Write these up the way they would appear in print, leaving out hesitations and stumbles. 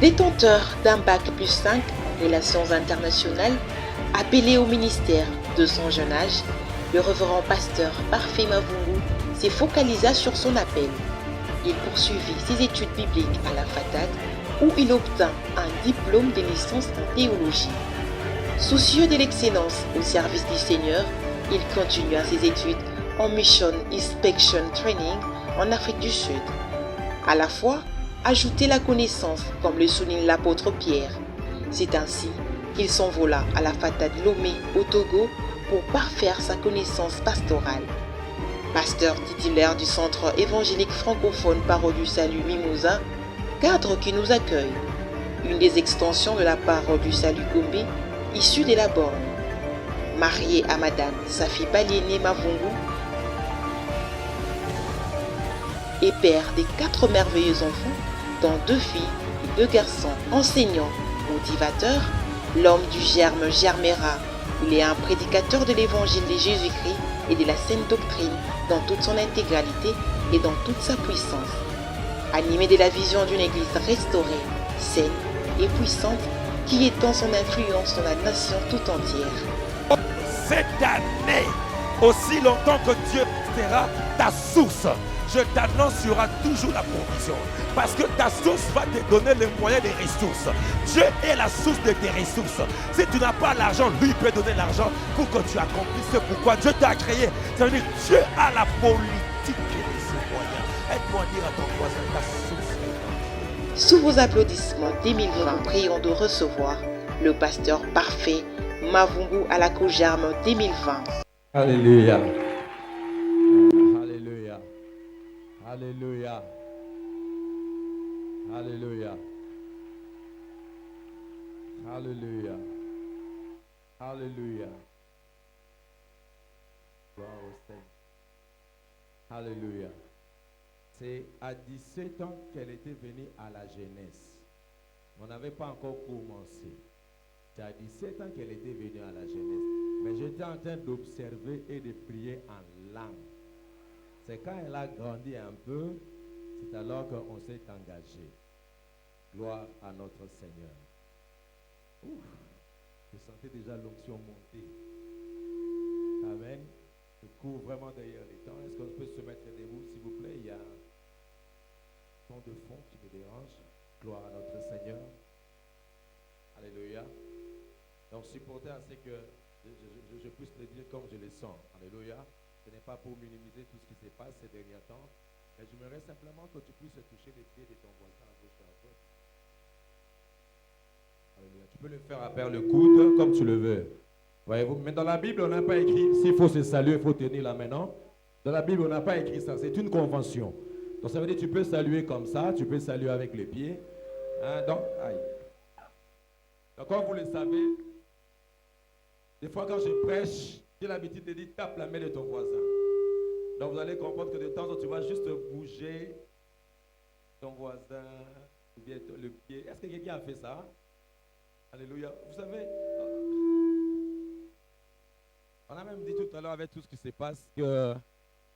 Détenteur d'un bac plus 5 en relations internationales, appelé au ministère de son jeune âge, le révérend pasteur Parfait Mavungu s'est focalisé sur son appel. Il poursuivit ses études bibliques à la FATAD où il obtint un diplôme de licence en théologie. Soucieux de l'excellence au service du Seigneur, il continua ses études en Mission Inspection Training en Afrique du Sud. À la fois, ajouter la connaissance, comme le souligne l'apôtre Pierre. C'est ainsi qu'il s'envola à la FATAD Lomé au Togo pour parfaire sa connaissance pastorale. Pasteur titulaire du Centre évangélique francophone Parole du Salut Mimosa, cadre qui nous accueille, une des extensions de la Parole du Salut Gombe, issue de la Borne. Marié à Madame Safi Baliene Mavungu et père des 4 merveilleux enfants, dont 2 filles et 2 garçons. Enseignant, motivateur, l'homme du germe germera. Il est un prédicateur de l'évangile de Jésus-Christ et de la sainte doctrine dans toute son intégralité et dans toute sa puissance. Animé de la vision d'une église restaurée, saine et puissante qui étend son influence dans la nation tout entière. Cette année, aussi longtemps que Dieu sera ta source, je t'annonce, il y aura toujours la provision. Parce que ta source va te donner les moyens des ressources. Dieu est la source de tes ressources. Si tu n'as pas l'argent, lui peut donner l'argent pour que tu accomplisses ce pourquoi Dieu t'a créé. Ça veut dire que Dieu a la politique et ses moyens. Aide-moi à dire à ton voisin, ta source est. Sous vos applaudissements 2020, prions de recevoir le pasteur Parfait Mavungu à la Cogerme 2020. Alléluia. Alléluia. Alléluia. Alléluia. Alléluia. Alléluia. Gloire au Seigneur. Alléluia. C'est à 17 ans qu'elle était venue à la jeunesse. On n'avait pas encore commencé. C'est à 17 ans qu'elle était venue à la jeunesse. Mais j'étais en train d'observer et de prier en langue. C'est quand elle a grandi un peu, c'est alors qu'on s'est engagé. Gloire à notre Seigneur. Ouf, je sentais déjà l'onction monter. Amen. Je cours vraiment derrière les temps. Est-ce qu'on peut se mettre debout, s'il vous plaît? Il y a un son de fond qui me dérange. Gloire à notre Seigneur. Alléluia. Donc, supporter à ce que je puisse le dire comme je le sens. Alléluia. Ce n'est pas pour minimiser tout ce qui se passe ces derniers temps. Mais j'aimerais simplement que tu puisses toucher les pieds de ton voisin à gauche et à droite. Alléluia. Tu peux le faire à faire le coude comme tu le veux. Voyez-vous. Mais dans la Bible, on n'a pas écrit s'il faut se saluer, il faut tenir la main, non? Dans la Bible, on n'a pas écrit ça. C'est une convention. Donc ça veut dire que tu peux saluer comme ça, tu peux saluer avec les pieds. Hein, donc, aïe. Donc comme vous le savez, des fois quand je prêche, j'ai l'habitude de dire tape la main de ton voisin. Donc vous allez comprendre que de temps en temps, tu vas juste bouger ton voisin, ou bien le pied. Est-ce que quelqu'un a fait ça? Alléluia. Vous savez, on a même dit tout à l'heure avec tout ce qui se passe que,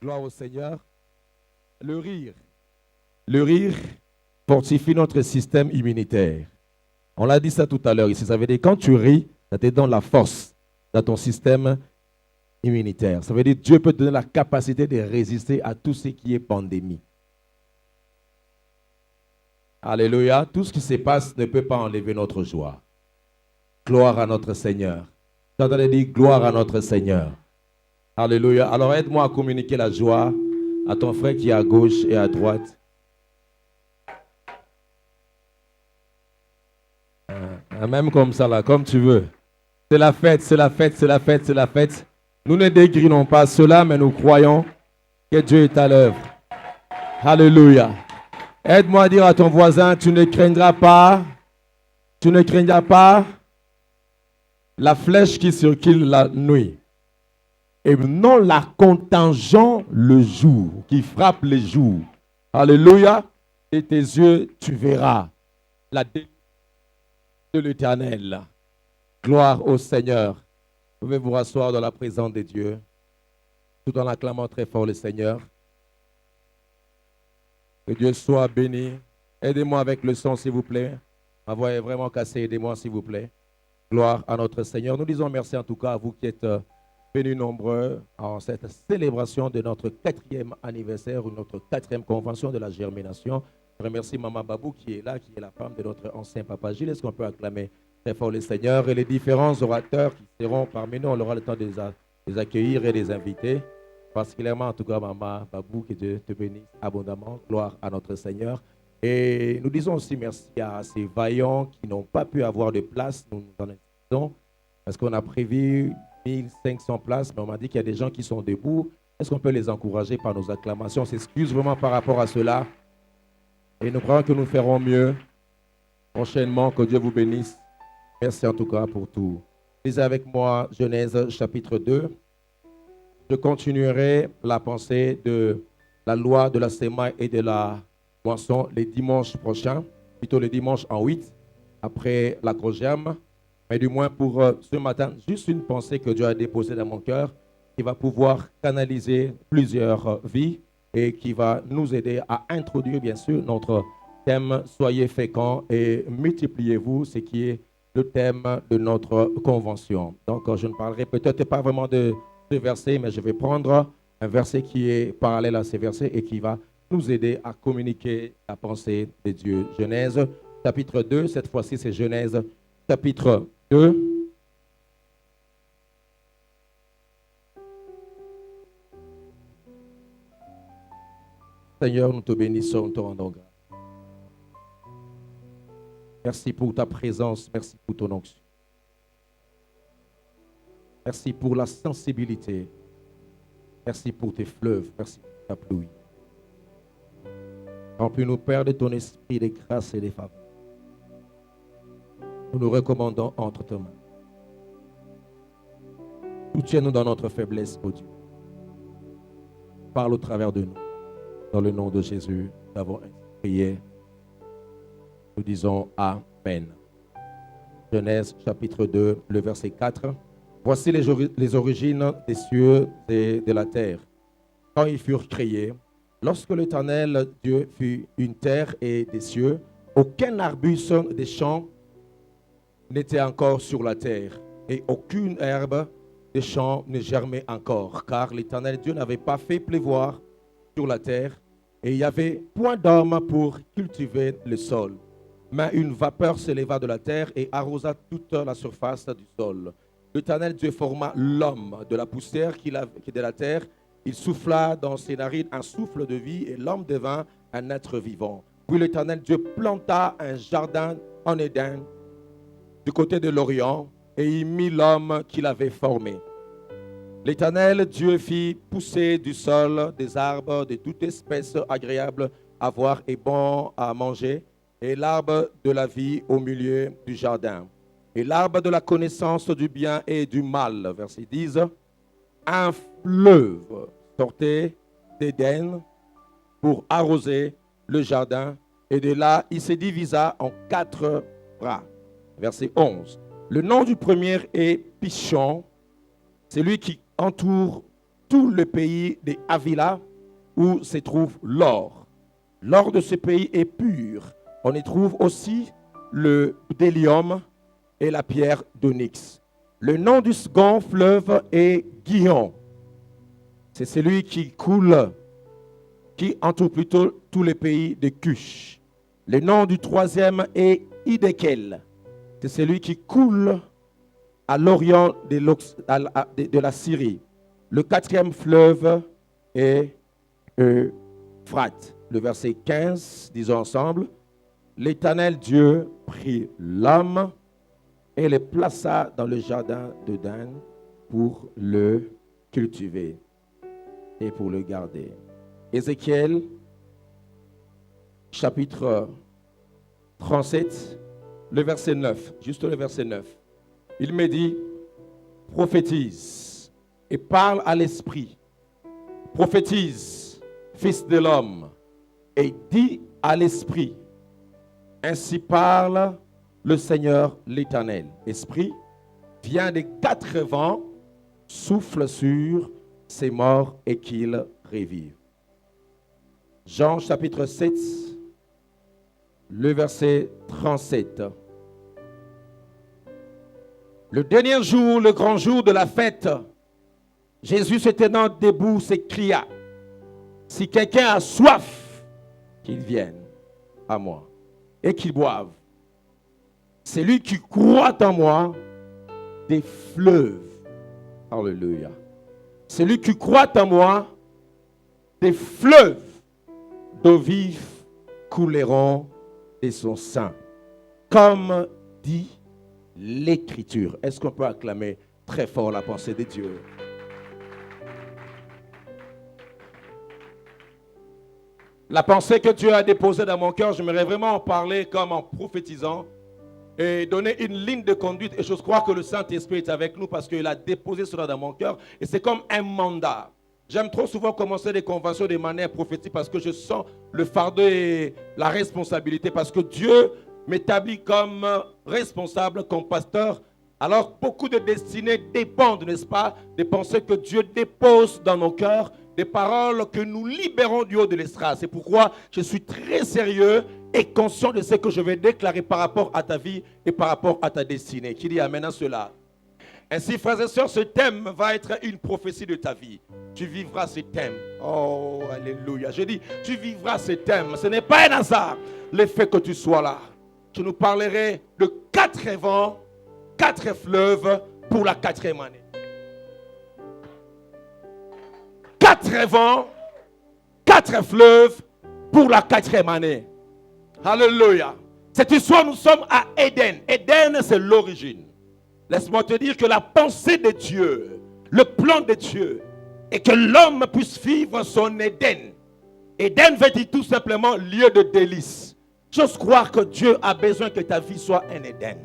gloire au Seigneur, le rire fortifie notre système immunitaire. On l'a dit ça tout à l'heure ici. Ça veut dire quand tu ris, ça te donne la force dans ton système immunitaire. Ça veut dire que Dieu peut te donner la capacité de résister à tout ce qui est pandémie. Alléluia. Tout ce qui se passe ne peut pas enlever notre joie. Gloire à notre Seigneur. Tu as entendu dire gloire à notre Seigneur. Alléluia. Alors aide-moi à communiquer la joie à ton frère qui est à gauche et à droite. Même comme ça là, comme tu veux. C'est la fête, c'est la fête, c'est la fête, c'est la fête. Nous ne dégrinons pas cela, mais nous croyons que Dieu est à l'œuvre. Alléluia. Aide-moi à dire à ton voisin, tu ne craindras pas la flèche qui circule la nuit. Et non la contingent le jour, qui frappe les jours. Alléluia. Et tes yeux, tu verras la délivrance de l'Éternel. Gloire au Seigneur. Vous pouvez vous rasseoir dans la présence de Dieu, tout en acclamant très fort le Seigneur. Que Dieu soit béni. Aidez-moi avec le son, s'il vous plaît. Ma voix est vraiment cassée, aidez-moi s'il vous plaît. Gloire à notre Seigneur. Nous disons merci en tout cas à vous qui êtes venus nombreux en cette célébration de notre 4e anniversaire ou notre 4e convention de la germination. Je remercie Maman Babou qui est là, qui est la femme de notre ancien papa Gilles. Est-ce qu'on peut acclamer très fort le Seigneur et les différents orateurs qui seront parmi nous? On aura le temps de les accueillir et les inviter. Particulièrement en tout cas Maman Babou, que Dieu te bénisse abondamment. Gloire à notre Seigneur. Et nous disons aussi merci à ces vaillants qui n'ont pas pu avoir de place. Nous nous en insistons parce qu'on a prévu 1500 places, mais on m'a dit qu'il y a des gens qui sont debout. Est-ce qu'on peut les encourager par nos acclamations? On s'excuse vraiment par rapport à cela. Et nous croyons que nous ferons mieux prochainement. Que Dieu vous bénisse. Merci en tout cas pour tout. Lisez avec moi Genèse chapitre 2. Je continuerai la pensée de la loi de la semaille et de la moisson les dimanches prochains, plutôt le dimanche en 8, après la croisième. Mais du moins pour ce matin, juste une pensée que Dieu a déposée dans mon cœur qui va pouvoir canaliser plusieurs vies et qui va nous aider à introduire bien sûr notre thème « Soyez féconds et multipliez-vous », ce qui est le thème de notre convention. Donc je ne parlerai peut-être pas vraiment de ce verset, mais je vais prendre un verset qui est parallèle à ces versets et qui va nous aider à communiquer la pensée de Dieu. Genèse chapitre 2, cette fois-ci c'est Genèse chapitre 2. Seigneur, nous te bénissons, nous te rendons grâce. Merci pour ta présence, merci pour ton onction. Merci pour la sensibilité. Merci pour tes fleuves, merci pour ta pluie. Remplis-nous, Père, de ton esprit, de grâce et de faveur. Nous nous recommandons entre tes mains. Soutiens-nous dans notre faiblesse, ô Dieu. Parle au travers de nous. Dans le nom de Jésus, nous avons prié. Nous disons Amen. Genèse chapitre 2, le verset 4. Voici les origines des cieux et de la terre. Quand ils furent créés, lorsque l'Éternel Dieu fut une terre et des cieux, aucun arbuste des champs n'était encore sur la terre, et aucune herbe des champs ne germait encore, car l'Éternel Dieu n'avait pas fait pleuvoir sur la terre, et il n'y avait point d'homme pour cultiver le sol. Mais une vapeur s'éleva de la terre et arrosa toute la surface du sol. L'Éternel Dieu forma l'homme de la poussière qui est de la terre. Il souffla dans ses narines un souffle de vie et l'homme devint un être vivant. Puis l'Éternel Dieu planta un jardin en Éden du côté de l'Orient et y mit l'homme qu'il avait formé. L'Éternel Dieu fit pousser du sol des arbres de toute espèce agréables à voir et bon à manger, et l'arbre de la vie au milieu du jardin. Et l'arbre de la connaissance du bien et du mal, verset 10, un fleuve sortait d'Éden pour arroser le jardin, et de là, il se divisa en 4 bras. Verset 11. Le nom du premier est Pishon, c'est lui qui entoure tout le pays des Havila où se trouve l'or. L'or de ce pays est pur. On y trouve aussi le bdellium et la pierre d'onyx. Le nom du second fleuve est Gihon. C'est celui qui coule, qui entoure plutôt tous les pays de Cush. Le nom du troisième est Hiddekel. C'est celui qui coule à l'orient de la Syrie. Le 4e fleuve est Euphrate. Le verset 15, disons ensemble. L'Éternel Dieu prit l'homme et le plaça dans le jardin d'Éden pour le cultiver et pour le garder. Ézéchiel, chapitre 37, le verset 9, juste le verset 9. Il me dit, prophétise et parle à l'esprit. Prophétise, fils de l'homme, et dis à l'esprit. Ainsi parle le Seigneur l'Éternel. Esprit, viens des 4 vents, souffle sur ces morts et qu'ils revivent. Jean chapitre 7, Le verset 37. Le dernier jour, le grand jour de la fête, Jésus se tenant debout s'écria, si quelqu'un a soif, qu'il vienne à moi et qu'il boive. Celui qui croit en moi, des fleuves. Alléluia. Celui qui croit en moi, des fleuves d'eau vive couleront de son sein. Comme dit l'Écriture. Est-ce qu'on peut acclamer très fort la pensée de Dieu? La pensée que Dieu a déposée dans mon cœur, j'aimerais vraiment en parler comme en prophétisant et donner une ligne de conduite. Et je crois que le Saint-Esprit est avec nous parce qu'il a déposé cela dans mon cœur. Et c'est comme un mandat. J'aime trop souvent commencer les conventions de manière prophétique parce que je sens le fardeau et la responsabilité. Parce que Dieu m'établit comme responsable, comme pasteur. Alors beaucoup de destinées dépendent, n'est-ce pas, des pensées que Dieu dépose dans nos cœurs, des paroles que nous libérons du haut de l'estrade. C'est pourquoi je suis très sérieux et conscient de ce que je vais déclarer par rapport à ta vie et par rapport à ta destinée. Qui dit amen à cela? Ainsi, frères et sœurs, ce thème va être une prophétie de ta vie. Tu vivras ce thème. Oh, alléluia. Je dis, tu vivras ce thème. Ce n'est pas un hasard, le fait que tu sois là. Je nous parlerai de 4 vents, 4 fleuves pour la 4e année. 4 vents, 4 fleuves pour la 4e année. Alléluia. Cette histoire, nous sommes à Éden. Éden, c'est l'origine. Laisse-moi te dire que la pensée de Dieu, le plan de Dieu, est que l'homme puisse vivre son Éden. Éden veut dire tout simplement lieu de délice. J'ose croire que Dieu a besoin que ta vie soit un Éden.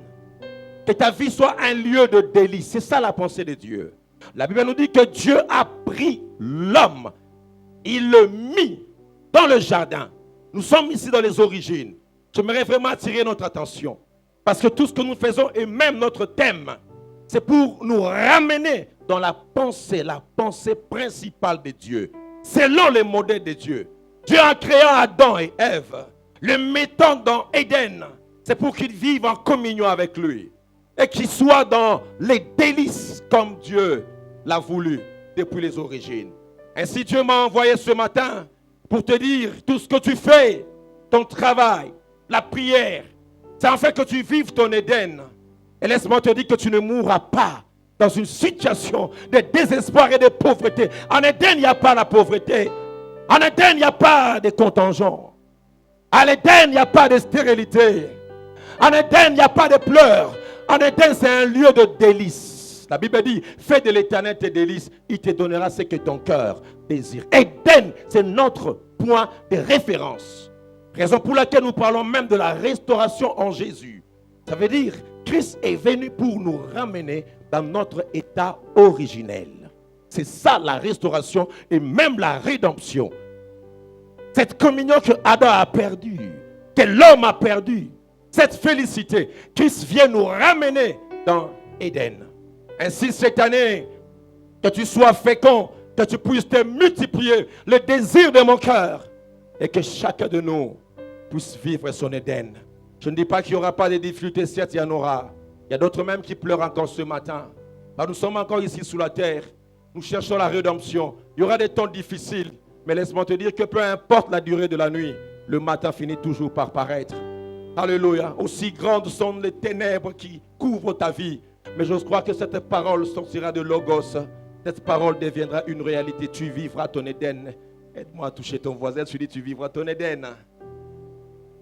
Que ta vie soit un lieu de délice. C'est ça la pensée de Dieu. La Bible nous dit que Dieu a pris l'homme. Il le mit dans le jardin. Nous sommes ici dans les origines. J'aimerais vraiment attirer notre attention. Parce que tout ce que nous faisons et même notre thème, c'est pour nous ramener dans la pensée principale de Dieu. Selon les modèles de Dieu. Dieu a créé Adam et Ève, le mettant dans Éden. C'est pour qu'ils vivent en communion avec lui. Et qu'ils soient dans les délices comme Dieu l'a voulu depuis les origines. Ainsi Dieu m'a envoyé ce matin pour te dire tout ce que tu fais, ton travail, la prière, c'est en fait que tu vives ton Éden. Et laisse-moi te dire que tu ne mourras pas dans une situation de désespoir et de pauvreté. En Éden, il n'y a pas la pauvreté. En Éden, il n'y a pas de contingent. En Éden, il n'y a pas de stérilité. En Éden, il n'y a pas de pleurs. En Éden, c'est un lieu de délices. La Bible dit, fais de l'Éternel tes délices, il te donnera ce que ton cœur désire. Éden, c'est notre point de référence. Raison pour laquelle nous parlons même de la restauration en Jésus. Ça veut dire, Christ est venu pour nous ramener dans notre état originel. C'est ça la restauration et même la rédemption. Cette communion que Adam a perdue, que l'homme a perdue, cette félicité, Christ vient nous ramener dans Éden. Ainsi cette année, que tu sois fécond, que tu puisses te multiplier le désir de mon cœur et que chacun de nous puisse vivre son Éden. Je ne dis pas qu'il n'y aura pas de difficultés, certes il y en aura. Il y a d'autres même qui pleurent encore ce matin. Alors nous sommes encore ici sous la terre. Nous cherchons la rédemption. Il y aura des temps difficiles. Mais laisse-moi te dire que peu importe la durée de la nuit, le matin finit toujours par paraître. Alléluia. Aussi grandes sont les ténèbres qui couvrent ta vie. Mais j'ose croire que cette parole sortira de Logos. Cette parole deviendra une réalité. Tu vivras ton Éden. Aide-moi à toucher ton voisin. Tu dis, tu vivras ton Éden.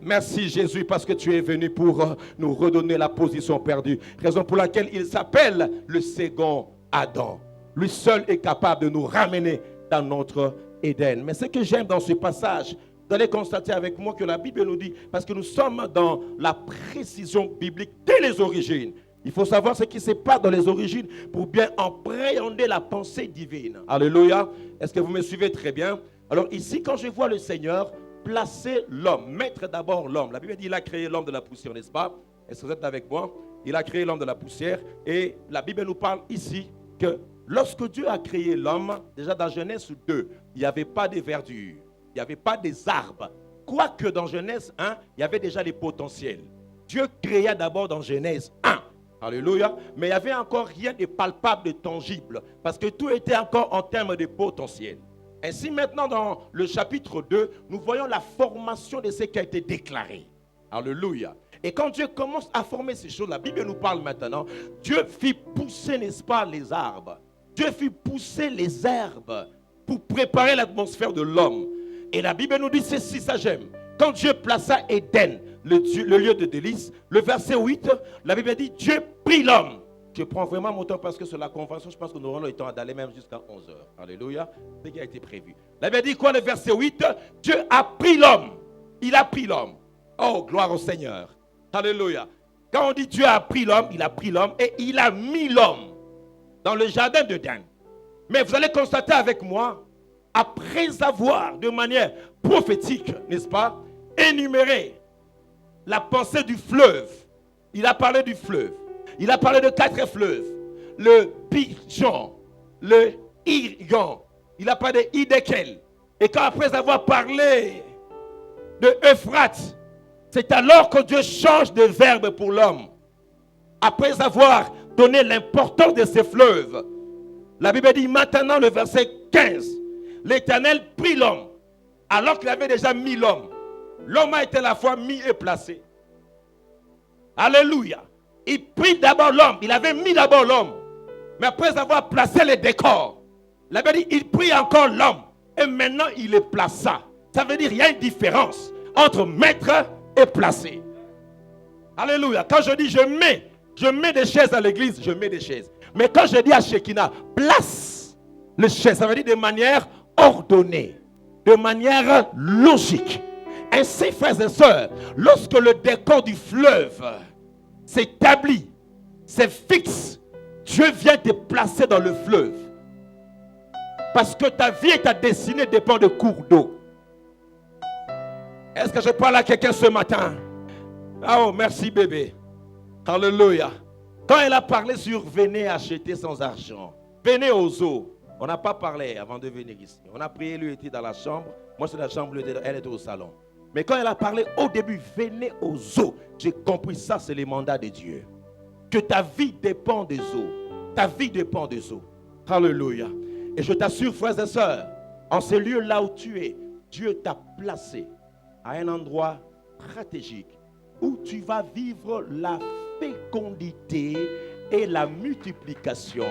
Merci Jésus parce que tu es venu pour nous redonner la position perdue. Raison pour laquelle il s'appelle le second Adam. Lui seul est capable de nous ramener dans notre Éden. Mais ce que j'aime dans ce passage, vous allez constater avec moi que la Bible nous dit, parce que nous sommes dans la précision biblique dès les origines. Il faut savoir ce qui se passe dans les origines pour bien appréhender la pensée divine. Alléluia. Est-ce que vous me suivez très bien? Alors ici, quand je vois le Seigneur placer l'homme, mettre d'abord l'homme. La Bible dit qu'il a créé l'homme de la poussière, n'est-ce pas? Est-ce que vous êtes avec moi? Il a créé l'homme de la poussière. Et la Bible nous parle ici que lorsque Dieu a créé l'homme, déjà dans Genèse 2, il n'y avait pas de verdure, il n'y avait pas des arbres crois que dans Genèse 1, il y avait déjà les potentiels. Dieu créa d'abord dans Genèse 1. Alléluia. Mais il n'y avait encore rien de palpable, de tangible. Parce que tout était encore en termes de potentiel. Ainsi maintenant dans le chapitre 2, nous voyons la formation de ce qui a été déclaré. Alléluia. Et quand Dieu commence à former ces choses, la Bible nous parle maintenant, Dieu fit pousser, n'est-ce pas, les arbres. Dieu fit pousser les herbes pour préparer l'atmosphère de l'homme. Et la Bible nous dit ceci, ça j'aime. Quand Dieu plaça Éden, le lieu de délice, le verset 8, la Bible dit Dieu prit l'homme. Je prends vraiment mon temps parce que sur la convention, je pense que nous aurons le temps d'aller même jusqu'à 11h. Alléluia. C'est ce qui a été prévu. La Bible dit quoi, le verset 8? Dieu a pris l'homme. Il a pris l'homme. Oh, gloire au Seigneur. Alléluia. Quand on dit Dieu a pris l'homme, il a pris l'homme et il a mis l'homme dans le jardin d'Éden. Mais vous allez constater avec moi, après avoir de manière prophétique, n'est-ce pas, énuméré la pensée du fleuve. Il a parlé du fleuve. Il a parlé de 4 fleuves. Le Pijon, le Irion. Il a parlé de Hiddekel. Et quand après avoir parlé de Euphrate, c'est alors que Dieu change de verbe pour l'homme. Après avoir donné l'importance de ces fleuves, la Bible dit maintenant le verset 15, l'Éternel prit l'homme, alors qu'il avait déjà mis l'homme. L'homme a été à la fois mis et placé. Alléluia. Il prit d'abord l'homme, il avait mis d'abord l'homme. Mais après avoir placé les décors, la Bible dit il prit encore l'homme. Et maintenant il le plaça. Ça veut dire qu'il y a une différence entre mettre et placer. Alléluia. Quand je dis je mets des chaises à l'église, je mets des chaises. Mais quand je dis à Shekinah, place les chaises, ça veut dire de manière ordonnée, de manière logique. Ainsi, frères et sœurs, lorsque le décor du fleuve s'établit, c'est fixe, Dieu vient te placer dans le fleuve. Parce que ta vie et ta destinée dépendent de cours d'eau. Est-ce que je parle à quelqu'un ce matin? Oh, merci bébé. Alléluia. Quand elle a parlé sur venez acheter sans argent, venez aux eaux. On n'a pas parlé avant de venir ici. On a prié, lui était dans la chambre. Moi, c'est la chambre, elle était au salon. Mais quand elle a parlé au début, venez aux eaux. J'ai compris ça, c'est le mandat de Dieu. Que ta vie dépend des eaux. Ta vie dépend des eaux. Alléluia. Et je t'assure, frères et sœurs, en ce lieu là où tu es, Dieu t'a placé à un endroit stratégique où tu vas vivre la fécondité et la multiplication.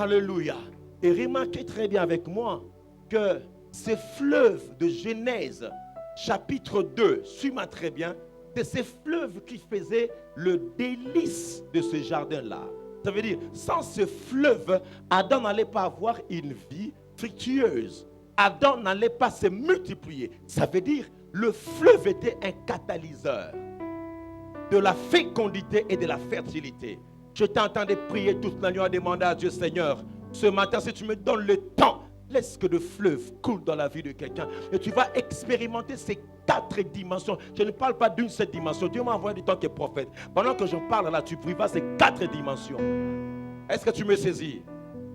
Alléluia. Et remarquez très bien avec moi que ces fleuves de Genèse, chapitre 2, suis-moi très bien, c'est ces fleuves qui faisaient le délice de ce jardin-là. Ça veut dire, sans ce fleuve, Adam n'allait pas avoir une vie fructueuse. Adam n'allait pas se multiplier. Ça veut dire, le fleuve était un catalyseur de la fécondité et de la fertilité. Je t'entendais prier toute la nuit à demander à Dieu, Seigneur, ce matin, si tu me donnes le temps, laisse que le fleuve coule dans la vie de quelqu'un. Et tu vas expérimenter ces 4 dimensions. Je ne parle pas d'une seule dimension. Dieu m'a envoyé du temps qui est prophète. Pendant que j'en parle là, tu vivras ces 4 dimensions. Est-ce que tu me saisis?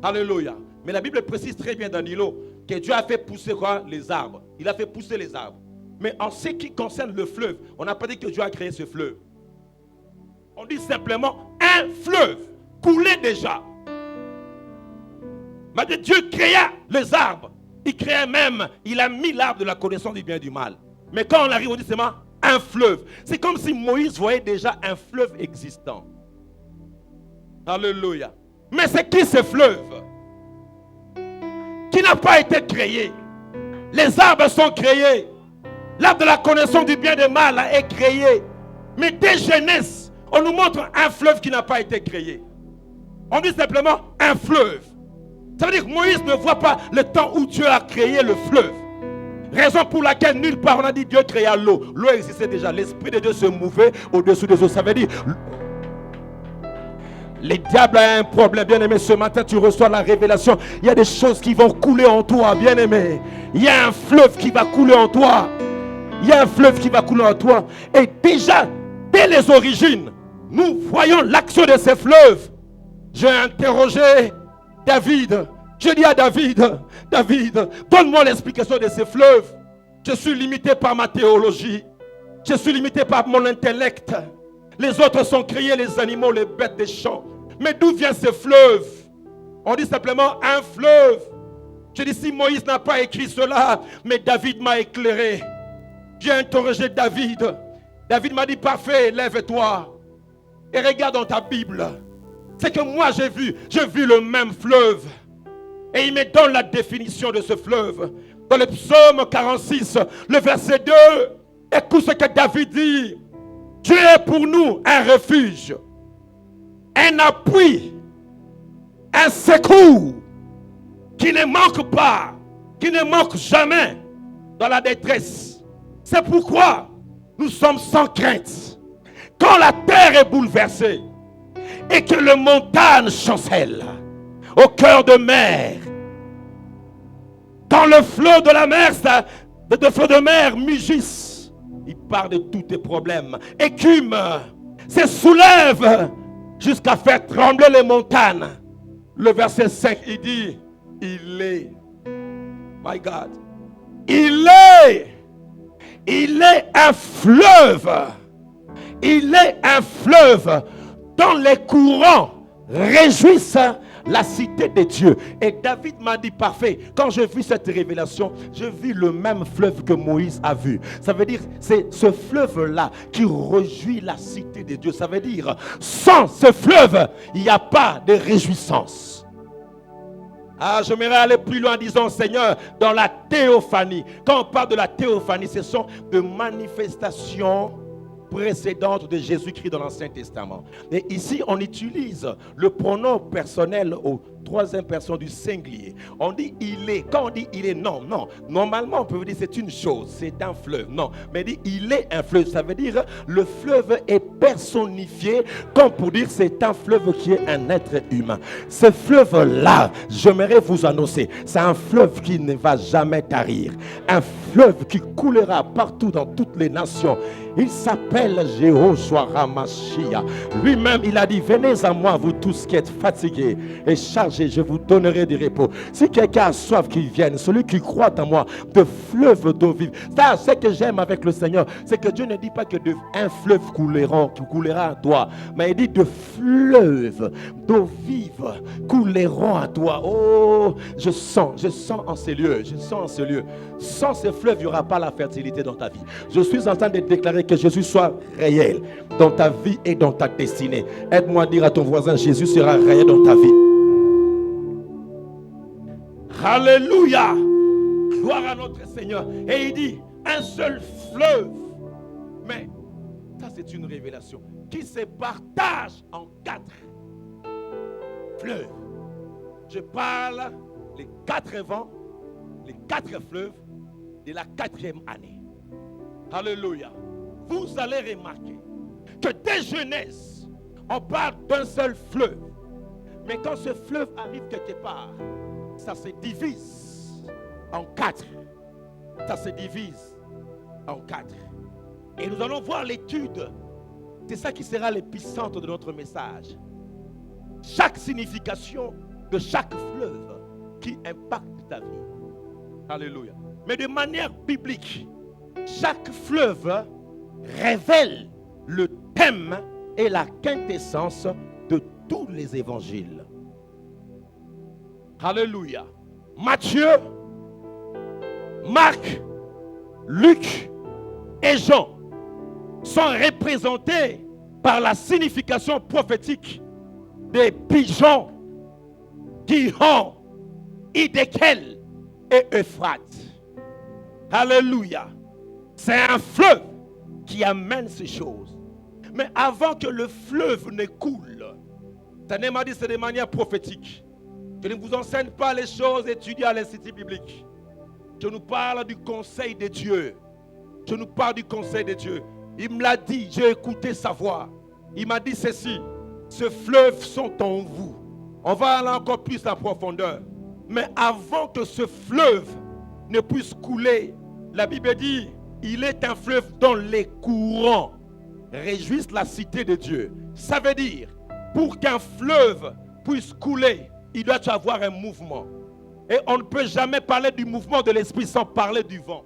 Alléluia. Mais la Bible précise très bien dans Nilo que Dieu a fait pousser quoi? Les arbres. Il a fait pousser les arbres. Mais en ce qui concerne le fleuve, on n'a pas dit que Dieu a créé ce fleuve. On dit simplement un fleuve coulait déjà. Mais Dieu créa les arbres. Il créa même, il a mis l'arbre de la connaissance du bien et du mal. Mais quand on arrive, on dit seulement un fleuve. C'est comme si Moïse voyait déjà un fleuve existant. Alléluia. Mais c'est qui ce fleuve? Qui n'a pas été créé. Les arbres sont créés. L'arbre de la connaissance du bien et du mal est créé. Mais dès Genèse, on nous montre un fleuve qui n'a pas été créé. On dit simplement un fleuve. Ça veut dire que Moïse ne voit pas le temps où Dieu a créé le fleuve. Raison pour laquelle nulle part on a dit Dieu créa l'eau. L'eau existait déjà. L'Esprit de Dieu se mouvait au-dessous des eaux. Ça veut dire, les diables ont un problème, bien-aimé. Ce matin, tu reçois la révélation. Il y a des choses qui vont couler en toi, bien-aimé. Il y a un fleuve qui va couler en toi. Il y a un fleuve qui va couler en toi. Et déjà, dès les origines, nous voyons l'action de ces fleuves. J'ai interrogé David. Je dis à David, David, donne-moi l'explication de ces fleuves. Je suis limité par ma théologie. Je suis limité par mon intellect. Les autres sont créés, les animaux, les bêtes des champs. Mais d'où vient ce fleuve? On dit simplement un fleuve. Je dis, si Moïse n'a pas écrit cela, mais David m'a éclairé. J'ai interrogé David. David m'a dit, parfait, lève-toi. Et regarde dans ta Bible. C'est que moi j'ai vu le même fleuve. Et il me donne la définition de ce fleuve. Dans le psaume 46, le verset 2, écoute ce que David dit. Dieu est pour nous un refuge, un appui, un secours qui ne manque pas, qui ne manque jamais dans la détresse. C'est pourquoi nous sommes sans crainte. Quand la terre est bouleversée et que les montagnes chancellent au cœur de mer, quand le flot de la mer, le flot de mer mugisse, il parle de tous tes problèmes, écume, se soulève jusqu'à faire trembler les montagnes. Le verset 5, il dit, il est, my God, il est un fleuve, il est un fleuve dont les courants réjouissent la cité de Dieu. Et David m'a dit, parfait, quand j'ai vu cette révélation, j'ai vu le même fleuve que Moïse a vu. Ça veut dire, c'est ce fleuve-là qui réjouit la cité de Dieu. Ça veut dire, sans ce fleuve, il n'y a pas de réjouissance. Ah, j'aimerais aller plus loin en disant, Seigneur, dans la théophanie, quand on parle de la théophanie, ce sont des manifestations précédente de Jésus-Christ dans l'Ancien Testament. Et ici, on utilise le pronom personnel au troisième personne du singulier. On dit il est. Quand on dit il est, non. Normalement, on peut dire c'est une chose, c'est un fleuve. Non, mais dit il est un fleuve. Ça veut dire le fleuve est personnifié comme pour dire c'est un fleuve qui est un être humain. Ce fleuve-là, j'aimerais vous annoncer, c'est un fleuve qui ne va jamais tarir. Un fleuve qui coulera partout dans toutes les nations. Il s'appelle Jéhoshua Hamashia. Lui-même, il a dit, venez à moi, vous tous qui êtes fatigués et chargés, je vous donnerai du repos. Si quelqu'un a soif, qu'il vienne. Celui qui croit en moi, de fleuves d'eau vive. Ça, ce que j'aime avec le Seigneur, c'est que Dieu ne dit pas que un fleuve coulera à toi, mais il dit de fleuves d'eau vive couleront à toi. Oh, je sens en ces lieux, Sans ces fleuves, il n'y aura pas la fertilité dans ta vie. Je suis en train de déclarer que Jésus soit réel dans ta vie et dans ta destinée. Aide-moi à dire à ton voisin, Jésus sera réel dans ta vie. Alléluia. Gloire à notre Seigneur. Et il dit, un seul fleuve. Mais ça c'est une révélation qui se partage en 4 fleuves. Je parle les 4 vents, les 4 fleuves de la 4e année. Alléluia. Vous allez remarquer que dès Genèse, on parle d'un seul fleuve. Mais quand ce fleuve arrive quelque part, ça se divise en 4. Ça se divise en 4. Et nous allons voir l'étude. C'est ça qui sera l'épicentre de notre message. Chaque signification de chaque fleuve qui impacte ta vie. Alléluia. Mais de manière biblique, chaque fleuve révèle le thème et la quintessence de tous les évangiles. Alléluia. Matthieu, Marc, Luc et Jean sont représentés par la signification prophétique des pigeons, Gihon, Hiddekel et Euphrate. Alléluia. C'est un fleuve qui amène ces choses. Mais avant que le fleuve ne coule, Seigneur m'a dit c'est de manière prophétique. Je ne vous enseigne pas les choses étudiées à l'Institut biblique. Je nous parle du conseil de Dieu. Je nous parle du conseil de Dieu. Il me l'a dit, j'ai écouté sa voix. Il m'a dit ceci, ce fleuve sont en vous. On va aller encore plus en profondeur. Mais avant que ce fleuve ne puisse couler, la Bible dit, il est un fleuve dont les courants réjouissent la cité de Dieu. Ça veut dire, pour qu'un fleuve puisse couler, il doit y avoir un mouvement. Et on ne peut jamais parler du mouvement de l'esprit sans parler du vent.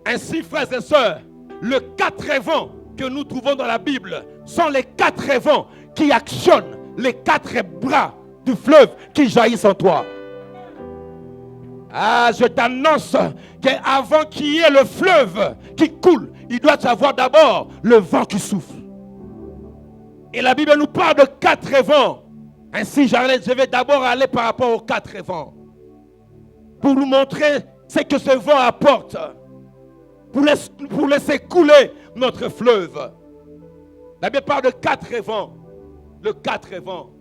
Ainsi, frères et sœurs, les 4 vents que nous trouvons dans la Bible sont les 4 vents qui actionnent les 4 bras du fleuve qui jaillissent en toi. Ah, je t'annonce qu'avant qu'il y ait le fleuve qui coule, il doit y avoir d'abord le vent qui souffle. Et la Bible nous parle de 4 vents. Ainsi, je vais d'abord aller par rapport aux 4 vents. Pour nous montrer ce que ce vent apporte. Pour laisser couler notre fleuve. La Bible parle de 4 vents. Le 4 vents.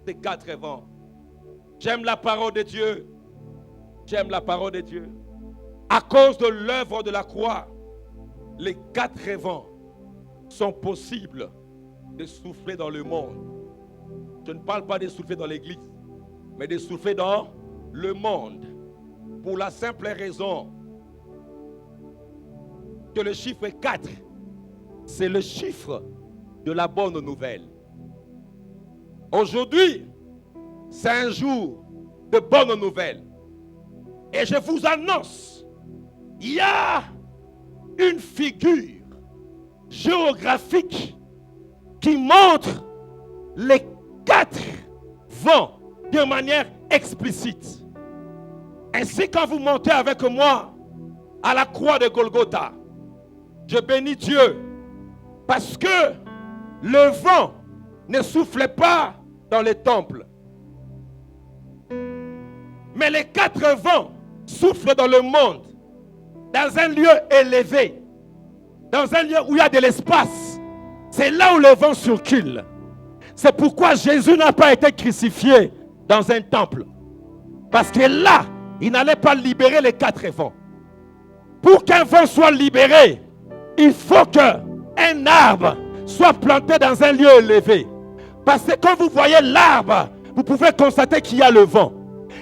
Ces 4 vents. J'aime la parole de Dieu. J'aime la parole de Dieu. À cause de l'œuvre de la croix, les 4 vents sont possibles de souffler dans le monde. Je ne parle pas de souffler dans l'église, mais de souffler dans le monde. Pour la simple raison que le chiffre 4, c'est le chiffre de la bonne nouvelle. Aujourd'hui, c'est un jour de bonne nouvelle. Et je vous annonce, il y a une figure géographique qui montre les 4 vents de manière explicite. Ainsi, quand vous montez avec moi à la croix de Golgotha, je bénis Dieu parce que le vent ne soufflait pas dans les temples. Mais les 4 vents soufflent dans le monde, dans un lieu élevé, dans un lieu où il y a de l'espace. C'est là où le vent circule. C'est pourquoi Jésus n'a pas été crucifié dans un temple. Parce que là, il n'allait pas libérer les 4 vents. Pour qu'un vent soit libéré, il faut qu'un arbre soit planté dans un lieu élevé. Parce que quand vous voyez l'arbre, vous pouvez constater qu'il y a le vent.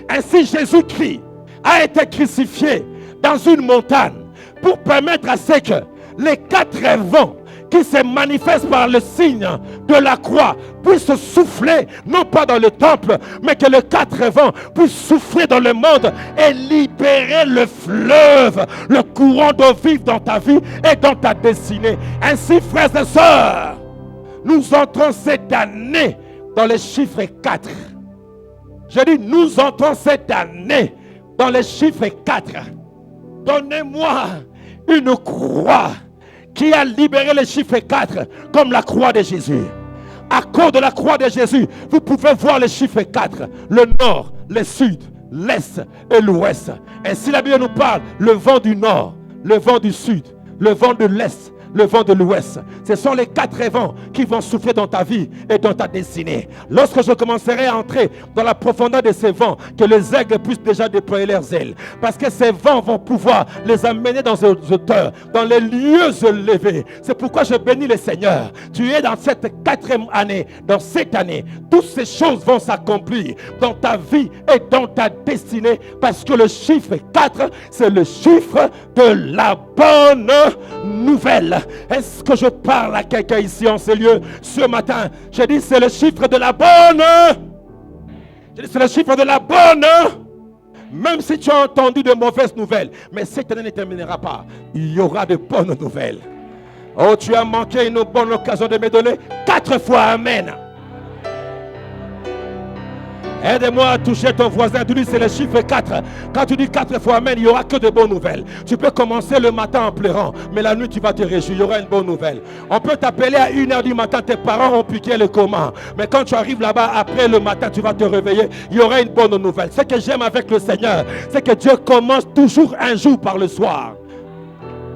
Ainsi, Jésus-Christ a été crucifié dans une montagne pour permettre à ce que les 4 vents qui se manifestent par le signe de la croix puissent souffler, non pas dans le temple, mais que les 4 vents puissent souffler dans le monde et libérer le fleuve, le courant d'eau vive dans ta vie et dans ta destinée. Ainsi, frères et sœurs, nous entrons cette année dans le chiffre 4. Je dis, nous entrons cette année dans le chiffre 4. Donnez-moi une croix qui a libéré le chiffre 4 comme la croix de Jésus. À cause de la croix de Jésus, vous pouvez voir le chiffre 4, le nord, le sud, l'est et l'ouest. Ainsi la Bible nous parle, le vent du nord, le vent du sud, le vent de l'est, le vent de l'ouest. Ce sont les 4 vents qui vont souffler dans ta vie et dans ta destinée. Lorsque je commencerai à entrer dans la profondeur de ces vents, que les aigles puissent déjà déployer leurs ailes. Parce que ces vents vont pouvoir les amener dans les hauteurs, dans les lieux élevés. C'est pourquoi je bénis le Seigneur. Tu es dans cette 4e année, dans cette année. Toutes ces choses vont s'accomplir dans ta vie et dans ta destinée. Parce que le chiffre 4, c'est le chiffre de la bonne nouvelle. Est-ce que je parle à quelqu'un ici en ce lieu ce matin? Je dis c'est le chiffre de la bonne. Je dis c'est le chiffre de la bonne. Même si tu as entendu de mauvaises nouvelles, mais cette année ne terminera pas. Il y aura de bonnes nouvelles. Oh, tu as manqué une bonne occasion de me donner 4 fois amen. Aide-moi à toucher ton voisin. Tu dis c'est le chiffre 4. Quand tu dis 4 fois amen, il n'y aura que de bonnes nouvelles. Tu peux commencer le matin en pleurant, mais la nuit tu vas te réjouir. Il y aura une bonne nouvelle. On peut t'appeler à 1h du matin, tes parents ont piqué le coma. Mais quand tu arrives là-bas, après le matin, tu vas te réveiller. Il y aura une bonne nouvelle. Ce que j'aime avec le Seigneur, c'est que Dieu commence toujours un jour par le soir.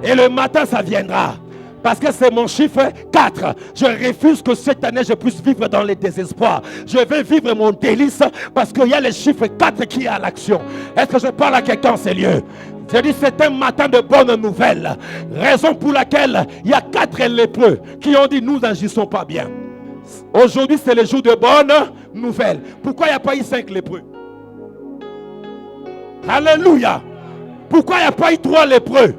Et le matin, ça viendra. Parce que c'est mon chiffre 4. Je refuse que cette année je puisse vivre dans le désespoir. Je vais vivre mon délice parce qu'il y a le chiffre 4 qui est à l'action. Est-ce que je parle à quelqu'un en ces lieux? Je dis c'est un matin de bonnes nouvelles. Raison pour laquelle il y a 4 lépreux qui ont dit nous n'agissons pas bien. Aujourd'hui c'est le jour de bonnes nouvelles. Pourquoi il n'y a pas eu 5 lépreux? Alléluia. Pourquoi il n'y a pas eu 3 lépreux?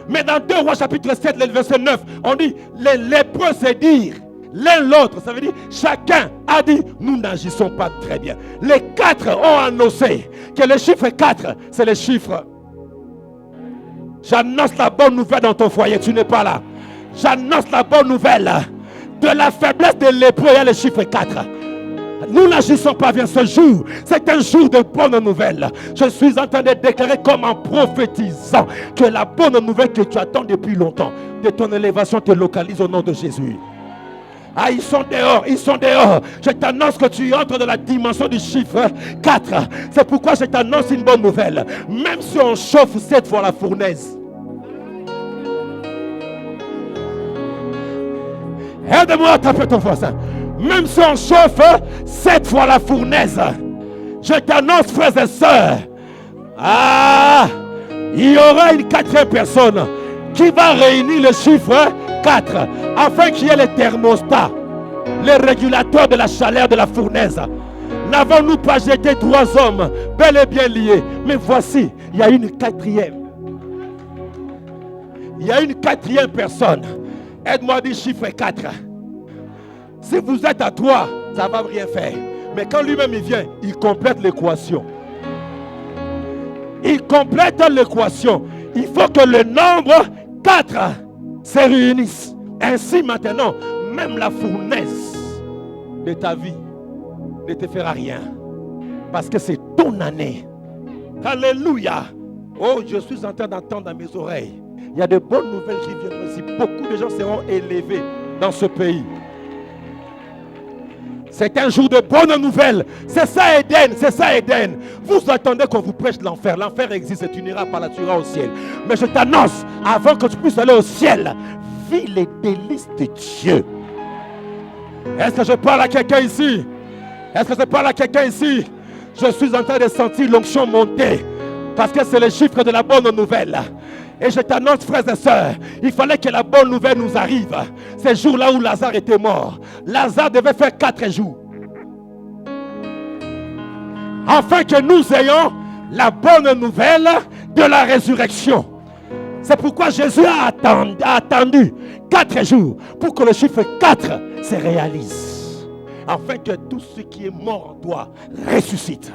Mais dans 2 Rois chapitre 7, le verset 9, on dit les lépreux se dirent l'un l'autre. Ça veut dire chacun a dit nous n'agissons pas très bien. Les 4 ont annoncé que le chiffre 4 c'est le chiffre J'annonce la bonne nouvelle dans ton foyer. Tu n'es pas là. J'annonce la bonne nouvelle. De la faiblesse des lépreux, il y a le chiffre 4. Nous n'agissons pas bien ce jour. C'est un jour de bonne nouvelle. Je suis en train de déclarer comme en prophétisant que la bonne nouvelle que tu attends depuis longtemps de ton élévation te localise au nom de Jésus. Ah, ils sont dehors, ils sont dehors. Je t'annonce que tu entres dans la dimension du chiffre 4. C'est pourquoi je t'annonce une bonne nouvelle. Même si on chauffe 7 fois la fournaise. Aide-moi à taper ton voisin. Même si on chauffe 7 fois la fournaise, je t'annonce, frères et sœurs, il y aura une 4e personne qui va réunir le chiffre 4 afin qu'il y ait le thermostat, le régulateur de la chaleur de la fournaise. N'avons-nous pas jeté 3 hommes bel et bien liés? Mais voici, il y a une 4e. Il y a une 4e personne. Aide-moi à dire chiffre 4. Si vous êtes à 3, ça ne va rien faire. Mais quand lui-même il vient, il complète l'équation. Il complète l'équation. Il faut que le nombre 4 se réunisse. Ainsi maintenant, même la fournaise de ta vie ne te fera rien. Parce que c'est ton année. Alléluia. Oh, je suis en train d'entendre dans mes oreilles. Il y a de bonnes nouvelles qui viennent aussi. Beaucoup de gens seront élevés dans ce pays. C'est un jour de bonnes nouvelles. C'est ça Éden, c'est ça Éden. Vous attendez qu'on vous prêche l'enfer. L'enfer existe et tu n'iras pas là, tu iras au ciel. Mais je t'annonce, avant que tu puisses aller au ciel, vis les délices de Dieu. Est-ce que je parle à quelqu'un ici? Est-ce que je parle à quelqu'un ici? Je suis en train de sentir l'onction monter. Parce que c'est le chiffre de la bonne nouvelle. Et je t'annonce, frères et sœurs, il fallait que la bonne nouvelle nous arrive. Ces jours-là où Lazare était mort. Lazare devait faire 4 jours. Afin que nous ayons la bonne nouvelle de la résurrection. C'est pourquoi Jésus a attendu 4 jours pour que le chiffre 4 se réalise. Afin que tout ce qui est mort en toi ressuscite.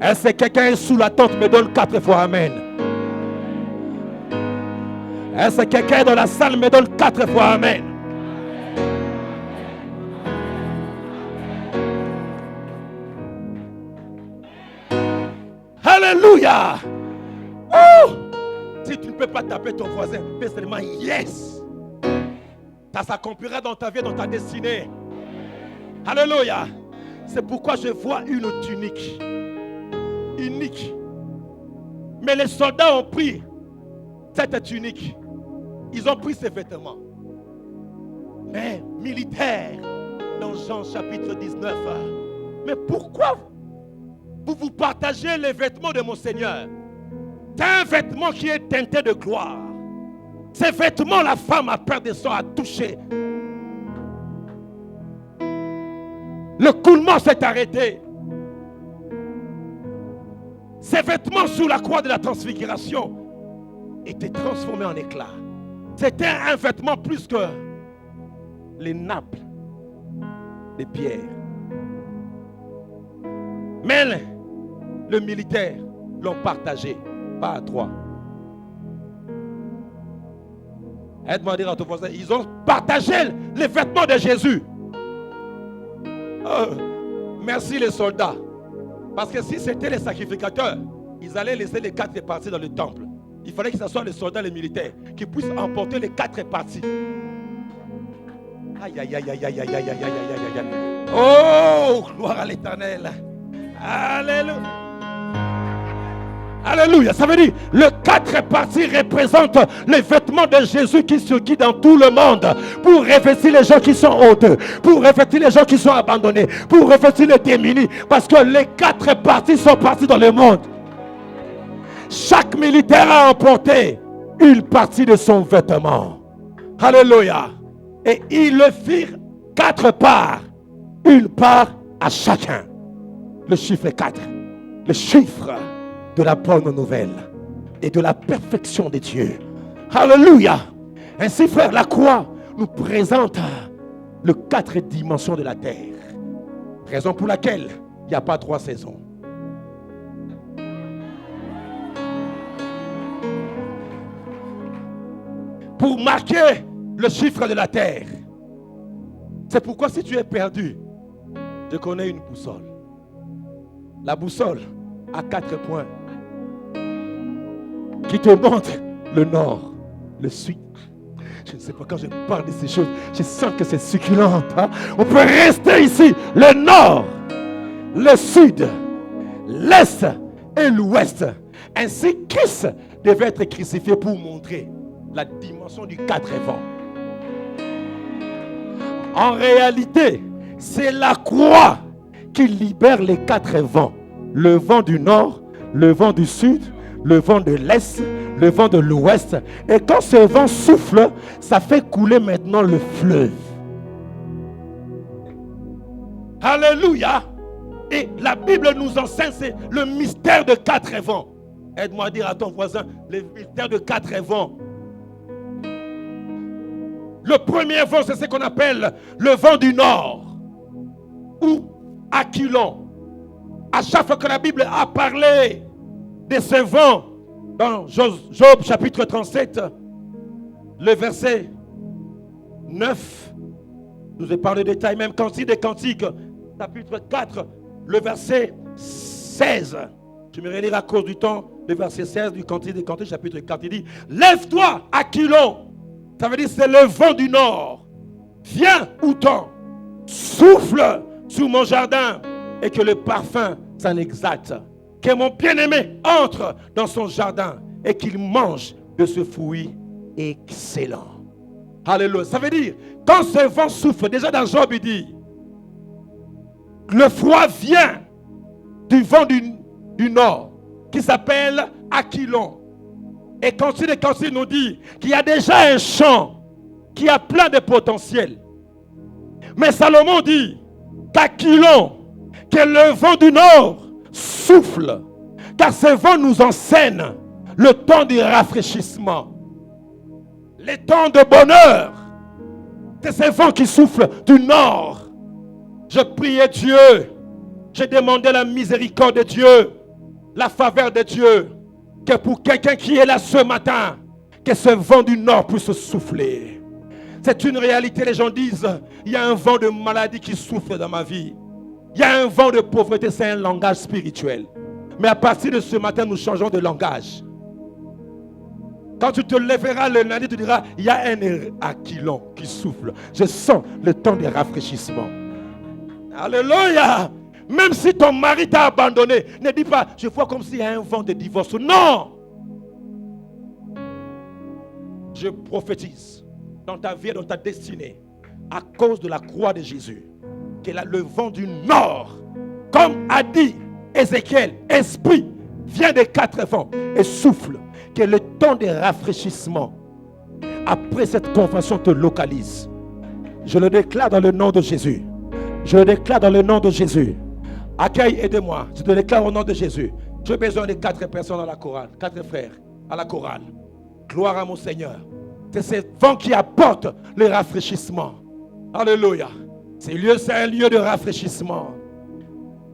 Est-ce que quelqu'un est sous la tente me donne 4 fois Amen? Est-ce que quelqu'un dans la salle me donne 4 fois Amen? Alléluia! Oh! Si tu ne peux pas taper ton voisin, fais seulement yes! Ça s'accomplira dans ta vie, dans ta destinée. Alléluia! C'est pourquoi je vois une tunique unique. Mais les soldats ont pris cette tunique. Ils ont pris ces vêtements. Mais militaires, dans Jean chapitre 19. Mais pourquoi vous partagez les vêtements de mon Seigneur? C'est un vêtement qui est teinté de gloire. Ces vêtements, la femme a peur de sang à toucher. Le coulement s'est arrêté. Ces vêtements sous la croix de la transfiguration étaient transformés en éclats. C'était un vêtement plus que les nappes de pierre. Mais le militaire l'ont partagé, pas à 3. Aide-moi à dire à ton voisin, ils ont partagé les vêtements de Jésus. Merci les soldats. Parce que si c'était les sacrificateurs, ils allaient laisser les 4 parties dans le temple. Il fallait que ce soit les soldats, les militaires, qui puissent emporter les 4 parties. Aïe, aïe, aïe, aïe, aïe, aïe, aïe, aïe, aïe, aïe. Oh, gloire à l'Éternel. Alléluia. Alléluia. Ça veut dire, le 4 parties représente les vêtements de Jésus qui circulent dans tout le monde pour revêtir les gens qui sont honteux, pour revêtir les gens qui sont abandonnés, pour revêtir les démunis, parce que les 4 parties sont parties dans le monde. Chaque militaire a emporté une partie de son vêtement. Alléluia. Et ils le firent 4 parts. Une part à chacun. Le chiffre 4. Le chiffre de la bonne nouvelle et de la perfection de Dieu. Alléluia. Ainsi, frère, la croix nous présente les 4 dimensions de la terre. Raison pour laquelle il n'y a pas 3 saisons. pour marquer le chiffre de la terre. C'est pourquoi si tu es perdu, je connais une boussole. La boussole a 4 points qui te montrent le nord, le sud. Je ne sais pas, quand je parle de ces choses, je sens que c'est succulent. Hein? On peut rester ici. Le nord, le sud, l'est et l'ouest. Ainsi, Christ devait être crucifié pour montrer la dimension du 4 vents. En réalité, c'est la croix qui libère les 4 vents. Le vent du nord, le vent du sud, le vent de l'est, le vent de l'ouest. Et quand ce vent souffle, ça fait couler maintenant le fleuve. Alléluia. Et la Bible nous enseigne, c'est le mystère de 4 vents. Aide-moi à dire à ton voisin, le mystère de 4 vents. Le premier vent, c'est ce qu'on appelle le vent du nord, ou Aquilon. À chaque fois que la Bible a parlé de ce vent, dans Job chapitre 37, le verset 9, je vous ai parlé de détail, même Cantique des Cantiques, chapitre 4, le verset 16. Je me relire à cause du temps, le verset 16 du Cantique des Cantiques, chapitre 4, il dit, lève-toi, Aquilon. Ça veut dire c'est le vent du nord. Viens, Outan, souffle sur mon jardin et que le parfum s'en exalte. Que mon bien-aimé entre dans son jardin et qu'il mange de ce fruit excellent. Alléluia. Ça veut dire, quand ce vent souffle, déjà dans Job, il dit, le froid vient du vent du nord qui s'appelle Aquilon. Et Cantique des Cantiques nous dit qu'il y a déjà un champ qui a plein de potentiel. Mais Salomon dit qu'Aquilon, que le vent du nord souffle, car ce vent nous enseigne le temps du rafraîchissement, le temps de bonheur. C'est ce vent qui souffle du nord. Je priais Dieu, j'ai demandé la miséricorde de Dieu, la faveur de Dieu, que pour quelqu'un qui est là ce matin, que ce vent du nord puisse souffler. C'est une réalité, les gens disent, il y a un vent de maladie qui souffle dans ma vie. Il y a un vent de pauvreté, c'est un langage spirituel. Mais à partir de ce matin, nous changeons de langage. Quand tu te lèveras le lundi, tu diras, il y a un Aquilon qui souffle. Je sens le temps de rafraîchissement. Alléluia. Même si ton mari t'a abandonné, ne dis pas, je vois comme s'il y a un vent de divorce. Non. Je prophétise dans ta vie et dans ta destinée, à cause de la croix de Jésus, que le vent du nord, comme a dit Ézéchiel, esprit, vient des 4 vents et souffle, que le temps de rafraîchissement, après cette convention, te localise. Je le déclare dans le nom de Jésus. Je le déclare dans le nom de Jésus. Accueille, aidez-moi. Je te déclare au nom de Jésus. J'ai besoin de 4 personnes à la chorale. 4 frères à la chorale. Gloire à mon Seigneur. C'est ce vent qui apporte le rafraîchissement. Alléluia. C'est un lieu de rafraîchissement.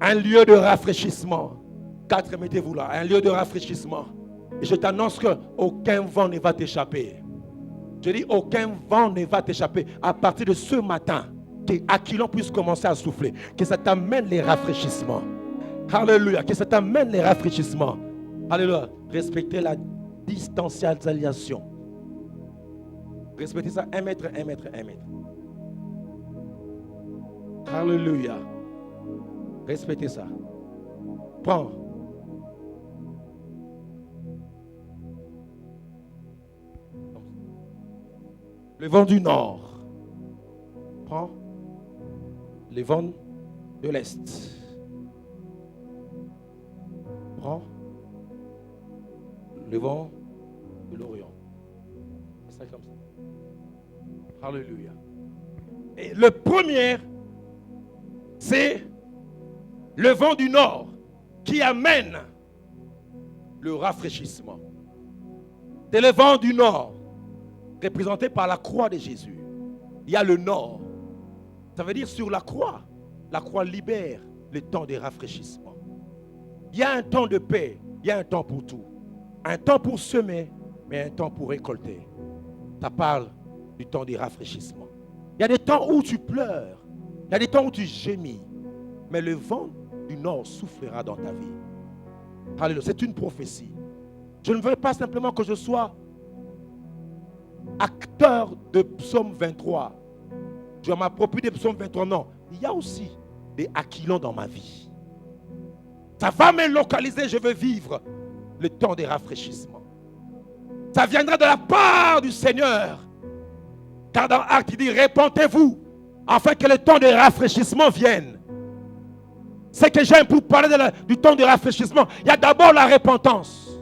Un lieu de rafraîchissement. 4, mettez-vous là. Un lieu de rafraîchissement. Et je t'annonce qu'aucun vent ne va t'échapper. Je dis aucun vent ne va t'échapper. À partir de ce matin, qu'Aquilon puisse commencer à souffler. Que ça t'amène les rafraîchissements. Alléluia. Que ça t'amène les rafraîchissements. Alléluia. Respectez la distanciation. Respectez ça. 1 mètre, 1 mètre, 1 mètre. Alléluia. Respectez ça. Prends. Le vent du nord. Prends. Le vent de l'est. Prends. Le vent de l'Orient. C'est comme ça. Alléluia. Et le premier, c'est le vent du nord qui amène le rafraîchissement. C'est le vent du nord, représenté par la croix de Jésus. Il y a le nord. Ça veut dire sur la croix libère le temps de rafraîchissement. Il y a un temps de paix, il y a un temps pour tout. Un temps pour semer, mais un temps pour récolter. Ça parle du temps des rafraîchissements. Il y a des temps où tu pleures. Il y a des temps où tu gémis. Mais le vent du nord soufflera dans ta vie. Alléluia. C'est une prophétie. Je ne veux pas simplement que je sois acteur de psaume 23. Je m'approprie des psaumes 23. Non. Il y a aussi des aquilons dans ma vie. Ça va me localiser. Je veux vivre le temps des rafraîchissements. Ça viendra de la part du Seigneur. Car dans Actes, il dit, répentez-vous, afin que le temps de rafraîchissement vienne. C'est que j'aime pour parler du temps de rafraîchissement. Il y a d'abord la repentance,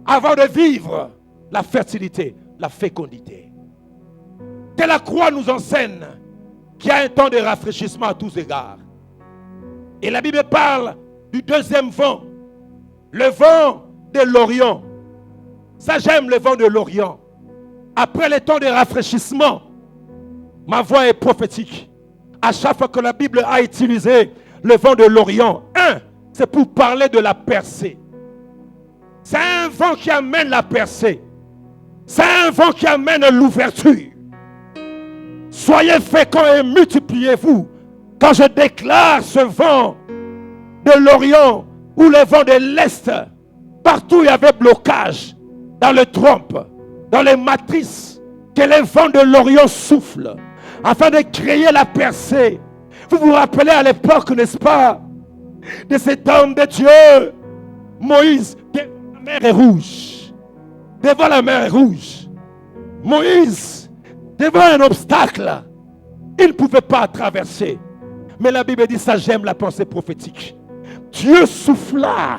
avant de vivre la fertilité, la fécondité. Que la croix nous enseigne qu'il y a un temps de rafraîchissement à tous égards. Et la Bible parle du deuxième vent, le vent de l'Orient. Ça, j'aime le vent de l'Orient. Après le temps de rafraîchissement, ma voix est prophétique. À chaque fois que la Bible a utilisé le vent de l'Orient, c'est pour parler de la percée. C'est un vent qui amène la percée. C'est un vent qui amène l'ouverture. Soyez féconds et multipliez-vous. Quand je déclare ce vent de l'Orient ou le vent de l'Est, partout il y avait blocage, dans le trompe, dans les matrices, que les vents de l'Orient soufflent afin de créer la percée. Vous vous rappelez à l'époque, n'est-ce pas, de cet homme de Dieu, Moïse, devant la mer est rouge. Devant la mer est rouge. Moïse, devant un obstacle, il ne pouvait pas traverser. Mais la Bible dit ça, j'aime la pensée prophétique. Dieu souffla.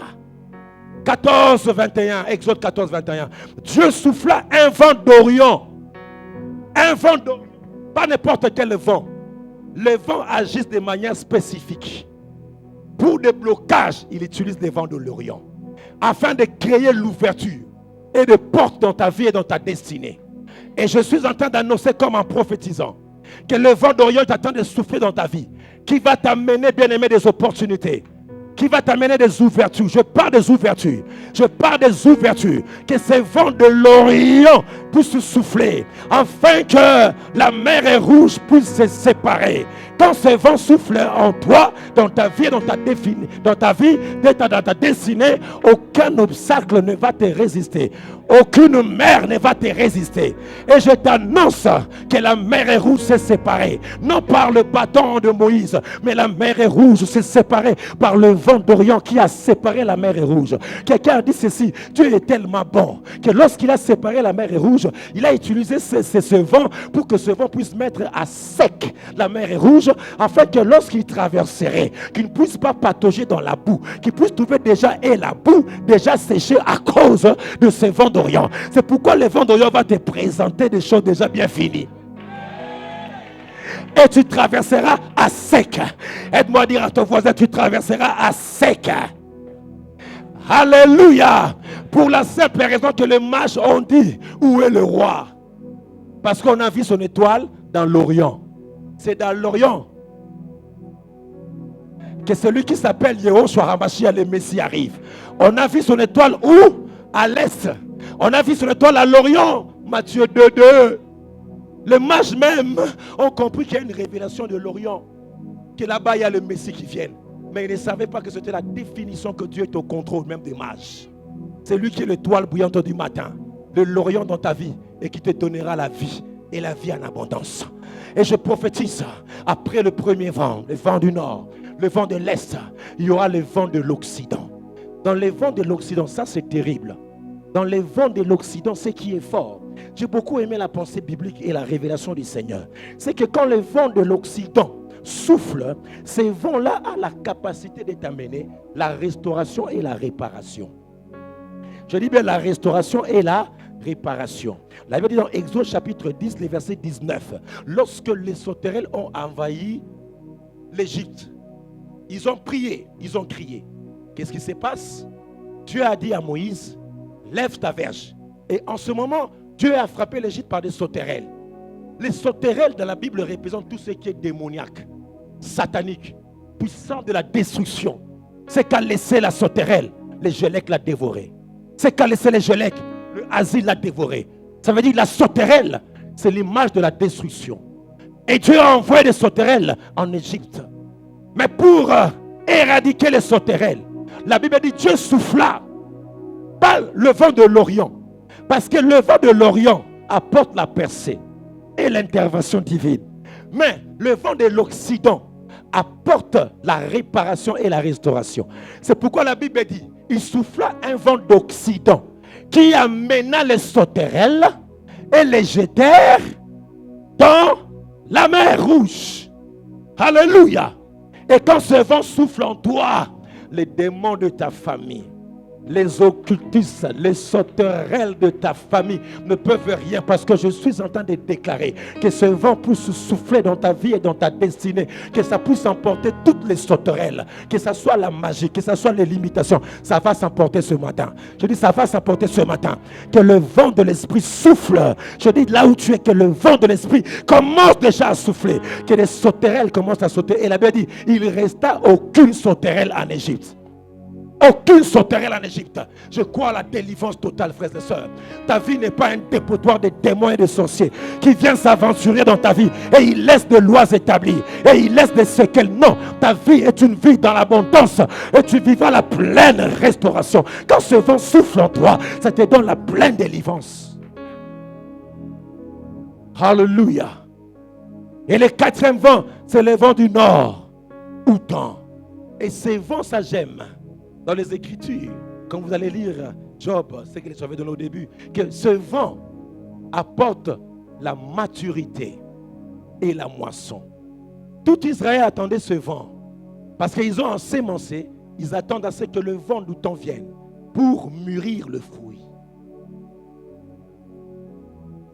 14, 21, Exode 14, 21. Dieu souffla un vent d'Orient. Un vent d'Orient. Pas n'importe quel vent. Les vents agissent de manière spécifique. Pour des blocages, il utilise les vents de l'Orient. Afin de créer l'ouverture et des portes dans ta vie et dans ta destinée. Et je suis en train d'annoncer comme en prophétisant que le vent d'Orient est en train de souffler dans ta vie. Qui va t'amener, bien aimé, des opportunités. Qui va t'amener des ouvertures. Je parle des ouvertures. Je parle des ouvertures. Que ces vents de l'Orient puissent souffler. Afin que la mer rouge puisse se séparer. Quand ces vents soufflent en toi, dans ta vie, dans ta destinée, aucun obstacle ne va te résister. Aucune mer ne va te résister. Et je t'annonce que la mer rouge s'est séparée. Non par le bâton de Moïse, mais la mer rouge s'est séparée par le vent d'Orient qui a séparé la mer rouge. Quelqu'un a dit ceci, Dieu est tellement bon que lorsqu'il a séparé la mer rouge, il a utilisé ce vent pour que ce vent puisse mettre à sec la mer rouge, afin que lorsqu'il traverserait, qu'il ne puisse pas patauger dans la boue, qu'il puisse trouver déjà la boue déjà séchée à cause de ce vent d'Orient. C'est pourquoi le vent d'Orient va te présenter des choses déjà bien finies. Et tu traverseras à sec. Aide-moi à dire à ton voisin, tu traverseras à sec. Alléluia. Pour la simple raison que les mages ont dit, où est le roi? Parce qu'on a vu son étoile dans l'Orient. C'est dans l'Orient que celui qui s'appelle Yehoshua HaMashiach, le Messie, arrive. On a vu son étoile où? À l'est. On a vu son étoile à l'Orient. Matthieu 2:2. Les mages même ont compris qu'il y a une révélation de l'Orient. Que là-bas il y a le Messie qui vient. Mais ils ne savaient pas que c'était la définition que Dieu est au contrôle même des mages. C'est lui qui est l'étoile bouillante du matin. De l'Orient dans ta vie. Et qui te donnera la vie. Et la vie en abondance. Et je prophétise, après le premier vent, le vent du nord, le vent de l'est, il y aura le vent de l'Occident. Dans les vents de l'Occident, ça c'est terrible. Dans les vents de l'Occident, ce qui est fort, j'ai beaucoup aimé la pensée biblique et la révélation du Seigneur. C'est que quand le vent de l'Occident souffle, ces vents-là ont la capacité de t'amener la restauration et la réparation. Je dis bien la restauration et la réparation. La Bible dit dans Exode chapitre 10, le verset 19, lorsque les sauterelles ont envahi l'Égypte, ils ont prié, ils ont crié. Qu'est-ce qui se passe? Dieu a dit à Moïse, lève ta verge. Et en ce moment, Dieu a frappé l'Égypte par des sauterelles. Les sauterelles dans la Bible représentent tout ce qui est démoniaque, satanique, puissant de la destruction. C'est qu'a laissé la sauterelle, les gelèques l'a dévoré. C'est qu'a laissé les gelèques, le asile l'a dévoré. Ça veut dire la sauterelle, c'est l'image de la destruction. Et Dieu a envoyé des sauterelles en Égypte. Mais pour éradiquer les sauterelles, la Bible dit Dieu souffla, pas le vent de l'Orient. Parce que le vent de l'Orient apporte la percée et l'intervention divine. Mais le vent de l'Occident apporte la réparation et la restauration. C'est pourquoi la Bible dit, il souffla un vent d'Occident qui amena les sauterelles et les jetèrent dans la mer Rouge. Alléluia. Et quand ce vent souffle en toi, les démons de ta famille, les occultistes, les sauterelles de ta famille ne peuvent rien, parce que je suis en train de déclarer que ce vent puisse souffler dans ta vie et dans ta destinée, que ça puisse emporter toutes les sauterelles, que ce soit la magie, que ce soit les limitations, ça va s'emporter ce matin. Je dis ça va s'emporter ce matin. Que le vent de l'esprit souffle. Je dis là où tu es, que le vent de l'esprit commence déjà à souffler, que les sauterelles commencent à sauter. Et la Bible dit, il ne resta aucune sauterelle en Égypte. Aucune sauterelle en Égypte. Je crois à la délivrance totale, frères et sœurs. Ta vie n'est pas un dépotoir de démons et de sorciers qui viennent s'aventurer dans ta vie et ils laissent des lois établies et ils laissent des séquelles. Non, ta vie est une vie dans l'abondance et tu vivras la pleine restauration. Quand ce vent souffle en toi, ça te donne la pleine délivrance. Alléluia. Et le quatrième vent, c'est le vent du nord. Autant. Et ces vents, ça j'aime. Dans les Écritures, quand vous allez lire Job, c'est que j'avais donné au début, que ce vent apporte la maturité et la moisson. Tout Israël attendait ce vent parce qu'ils ont ensémencé, ils attendent à ce que le vent du temps vienne pour mûrir le fruit,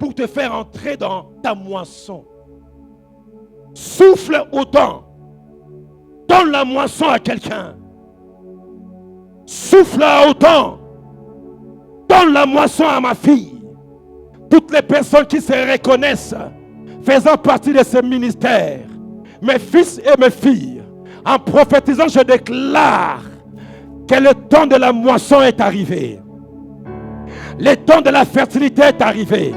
pour te faire entrer dans ta moisson. Souffle autant, donne la moisson à quelqu'un. Souffle à autant, donne la moisson à ma fille. Toutes les personnes qui se reconnaissent faisant partie de ce ministère, mes fils et mes filles, en prophétisant, je déclare que le temps de la moisson est arrivé. Le temps de la fertilité est arrivé.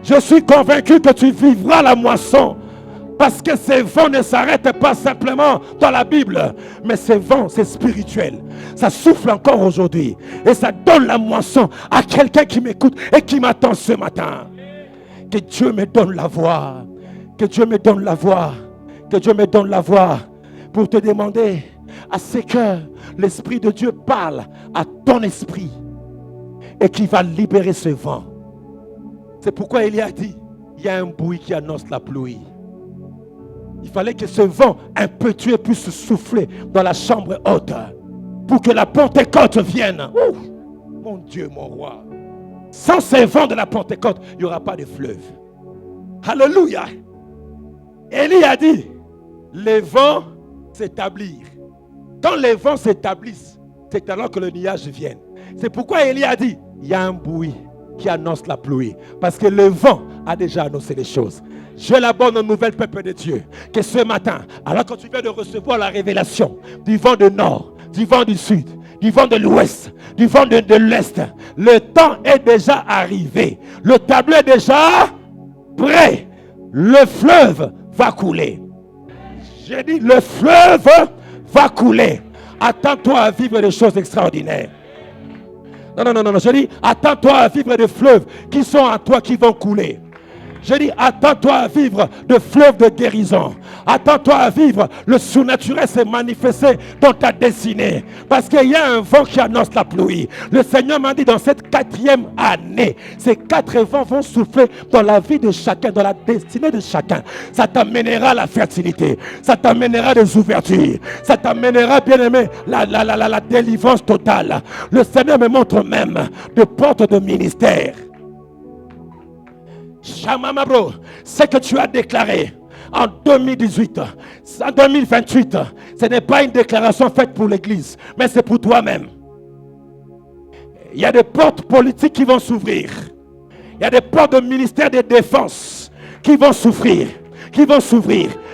Je suis convaincu que tu vivras la moisson. Parce que ces vents ne s'arrêtent pas simplement dans la Bible, mais ces vents, c'est spirituel. Ça souffle encore aujourd'hui et ça donne la moisson à quelqu'un qui m'écoute et qui m'attend ce matin. Que Dieu me donne la voix, que Dieu me donne la voix, que Dieu me donne la voix pour te demander à ce que l'Esprit de Dieu parle à ton esprit et qui va libérer ce vent. C'est pourquoi il a dit, il y a un bruit qui annonce la pluie. Il fallait que ce vent impétueux puisse souffler dans la chambre haute pour que la Pentecôte vienne. Ouh, mon Dieu, mon roi. Sans ce vent de la Pentecôte, il n'y aura pas de fleuve. Alléluia. Élie a dit, les vents s'établirent. Quand les vents s'établissent, c'est alors que le nuage vient. C'est pourquoi Élie a dit, il y a un bruit qui annonce la pluie. Parce que le vent a déjà annoncé les choses. J'ai la bonne nouvelle, peuple de Dieu, que ce matin, alors que tu viens de recevoir la révélation du vent du nord, du vent du sud, du vent de l'ouest, du vent de l'est, le temps est déjà arrivé. Le tableau est déjà prêt. Le fleuve va couler. J'ai dit, le fleuve va couler. Attends-toi à vivre des choses extraordinaires. Non. Je dis, attends-toi à vivre des fleuves qui sont en toi qui vont couler. Je dis, attends-toi à vivre de fleuves de guérison. Attends-toi à vivre le surnaturel se manifester dans ta destinée. Parce qu'il y a un vent qui annonce la pluie. Le Seigneur m'a dit dans cette 4e année, ces 4 vents vont souffler dans la vie de chacun, dans la destinée de chacun. Ça t'amènera la fertilité. Ça t'amènera des ouvertures. Ça t'amènera, bien-aimé, la délivrance totale. Le Seigneur me montre même de portes de ministère. Chamamabro, ce que tu as déclaré en 2018, en 2028, ce n'est pas une déclaration faite pour l'église, mais c'est pour toi-même. Il y a des portes politiques qui vont s'ouvrir. Il y a des portes de ministère de défense qui vont s'ouvrir.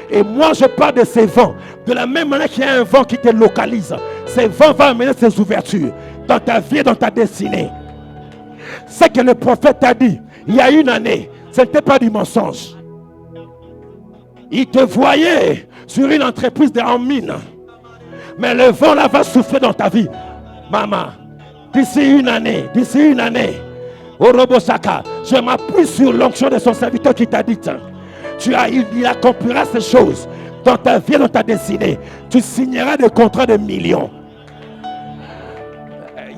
Et moi je parle de ces vents. De la même manière qu'il y a un vent qui te localise, ces vents vont amener ces ouvertures dans ta vie et dans ta destinée. C'est que le prophète a dit. Il y a une année, ce n'était pas du mensonge. Il te voyait sur une entreprise en mine. Mais le vent là va souffler dans ta vie. Maman, d'ici une année, au Robosaka, je m'appuie sur l'onction de son serviteur qui t'a dit, il accomplira ces choses dans ta vie, dans ta destinée. Tu signeras des contrats de millions.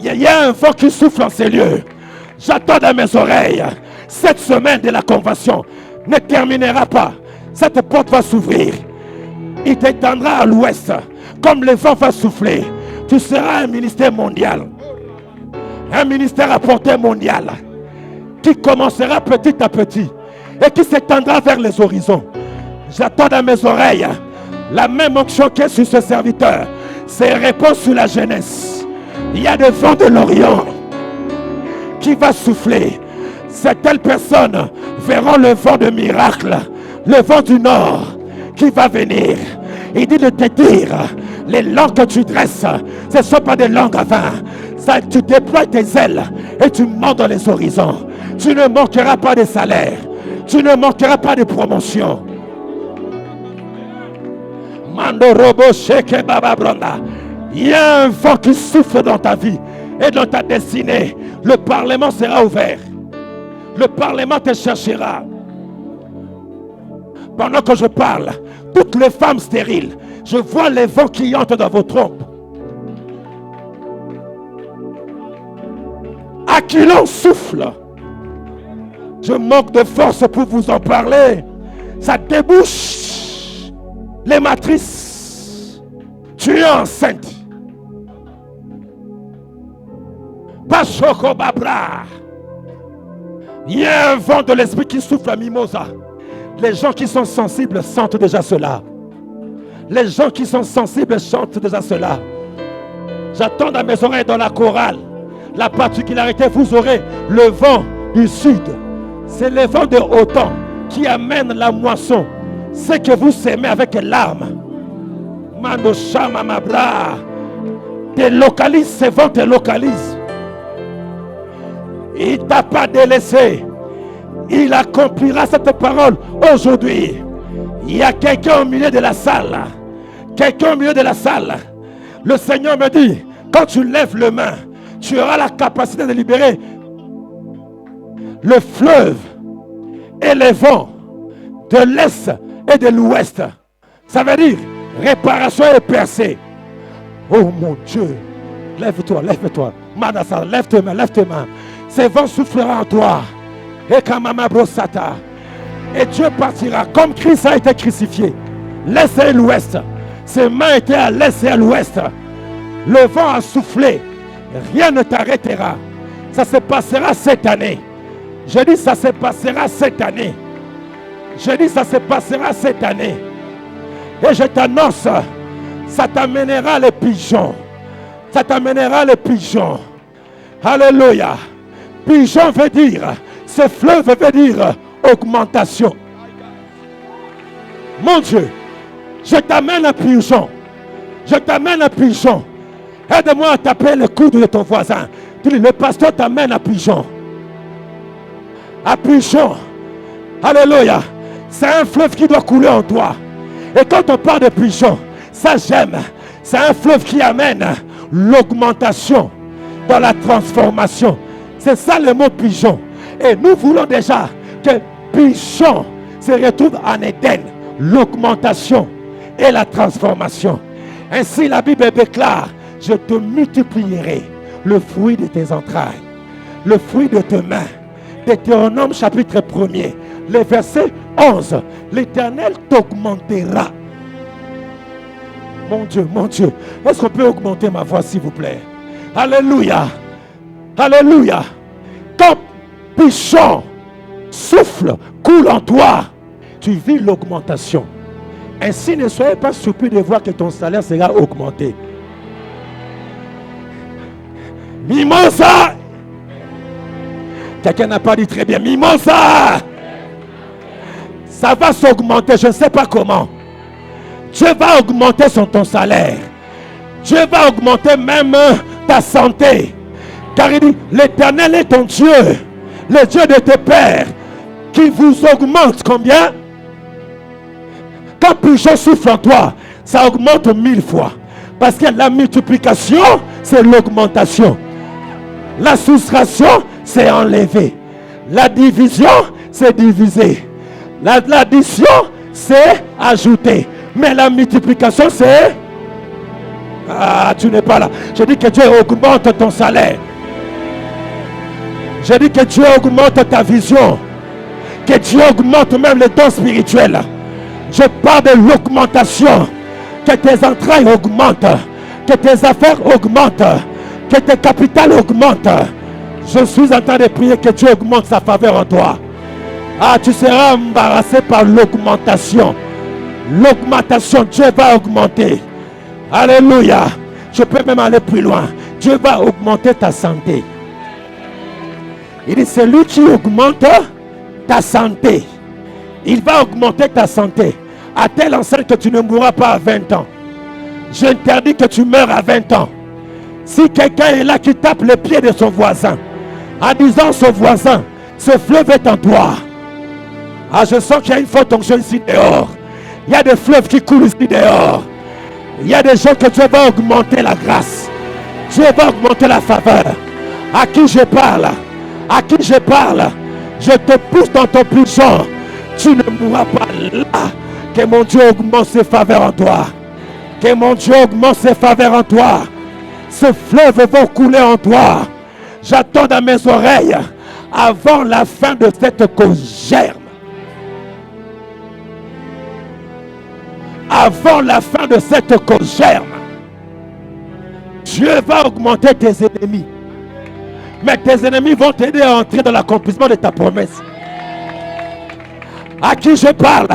Il y a un vent qui souffle en ces lieux. J'attends dans mes oreilles. Cette semaine de la convention ne terminera pas. Cette porte va s'ouvrir. Il t'étendra à l'ouest. Comme le vent va souffler, tu seras un ministère mondial. Un ministère à portée mondiale. Qui commencera petit à petit. Et qui s'étendra vers les horizons. J'attends dans mes oreilles. La même onction qui est sur ce serviteur. C'est réponse sur la jeunesse. Il y a des vents de l'Orient qui va souffler. Certaines personnes verront le vent de miracle, le vent du Nord qui va venir. Il dit de te dire, les langues que tu dresses, ce ne sont pas des langues à vin. Ça, tu déploies tes ailes et tu montes dans les horizons. Tu ne manqueras pas de salaire. Tu ne manqueras pas de promotion. Mandorobo Sheke Baba Branda. Il y a un vent qui souffle dans ta vie et dans ta destinée. Le Parlement sera ouvert. Le Parlement te cherchera. Pendant que je parle, toutes les femmes stériles, je vois les vents qui entrent dans vos trompes. À qui l'on souffle. Je manque de force pour vous en parler. Ça débouche les matrices. Tu es enceinte. Pachoko Babra. Il y a un vent de l'esprit qui souffle à Mimosa. Les gens qui sont sensibles sentent déjà cela. Les gens qui sont sensibles sentent déjà cela. J'attends dans mes oreilles dans la chorale. La particularité, vous aurez le vent du sud. C'est le vent de Autan qui amène la moisson. C'est que vous s'aimez avec larmes. Mano Shama Mabra. Te localise, ce vent te localise. Il ne t'a pas délaissé. Il accomplira cette parole aujourd'hui. Il y a quelqu'un au milieu de la salle. Quelqu'un au milieu de la salle. Le Seigneur me dit, quand tu lèves le main, tu auras la capacité de libérer le fleuve et les vents de l'est et de l'ouest. Ça veut dire réparation et percée. Oh mon Dieu, lève-toi, lève-toi. Manassa, lève tes mains, lève tes mains. Ces vents souffleront en toi. Et Kamama Brosata. Et Dieu partira comme Christ a été crucifié. L'est et l'ouest. Ses mains étaient à l'est et à l'ouest. Le vent a soufflé. Rien ne t'arrêtera. Ça se passera cette année. Je dis ça se passera cette année. Je dis ça se passera cette année. Et je t'annonce, ça t'amènera les pigeons. Ça t'amènera les pigeons. Alléluia. Pigeon veut dire, ce fleuve veut dire augmentation. Mon Dieu, je t'amène un pigeon. Je t'amène un pigeon. Aide-moi à taper le coude de ton voisin. Tu dis, le pasteur t'amène un pigeon. Un pigeon. Alléluia. C'est un fleuve qui doit couler en toi. Et quand on parle de pigeon, ça j'aime. C'est un fleuve qui amène l'augmentation dans la transformation. C'est ça le mot pigeon. Et nous voulons déjà que pigeon se retrouve en Éden. L'augmentation et la transformation. Ainsi la Bible déclare, je te multiplierai le fruit de tes entrailles, le fruit de tes mains. Deutéronome chapitre 1er, le verset 11. L'Éternel t'augmentera. Mon Dieu, est-ce qu'on peut augmenter ma voix s'il vous plaît? Alléluia, alléluia. Quand pigeon souffle, coule en toi, tu vis l'augmentation. Ainsi ne soyez pas surpris de voir que ton salaire sera augmenté. Mimosa. Quelqu'un n'a pas dit très bien. Mimosa. Ça va s'augmenter, je ne sais pas comment. Dieu va augmenter ton salaire. Dieu va augmenter même ta santé. Car il dit, l'Éternel est ton Dieu. Le Dieu de tes pères qui vous augmente combien? Quand Pigeon souffle en toi, ça augmente 1000 fois. Parce que la multiplication, c'est l'augmentation. La soustraction, c'est enlever. La division, c'est diviser. L'addition, c'est ajouter. Mais la multiplication, c'est... Ah, tu n'es pas là. Je dis que Dieu augmente ton salaire. Je dis que Dieu augmente ta vision. Que Dieu augmente même les dons spirituels. Je parle de l'augmentation. Que tes entrailles augmentent. Que tes affaires augmentent. Que tes capitales augmentent. Je suis en train de prier que Dieu augmente sa faveur en toi. Ah, tu seras embarrassé par l'augmentation. L'augmentation, Dieu va augmenter. Alléluia. Je peux même aller plus loin. Dieu va augmenter ta santé. Il dit, c'est lui qui augmente ta santé. Il va augmenter ta santé. À telle enseigne que tu ne mourras pas à 20 ans. J'interdis que tu meurs à 20 ans. Si quelqu'un est là qui tape les pieds de son voisin, en disant son voisin, ce fleuve est en toi. Ah, je sens qu'il y a une forte onction ici dehors. Il y a des fleuves qui coulent ici dehors. Il y a des gens que Dieu va augmenter la grâce. Dieu va augmenter la faveur. À qui je parle? À qui je parle? Je te pousse dans ton pigeon. Tu ne mourras pas là. Que mon Dieu augmente ses faveurs en toi. Que mon Dieu augmente ses faveurs en toi. Ce fleuve va couler en toi. J'attends dans mes oreilles avant la fin de cette cause germe. Avant la fin de cette cause germe. Dieu va augmenter tes ennemis. Mais tes ennemis vont t'aider à entrer dans l'accomplissement de ta promesse. À qui je parle?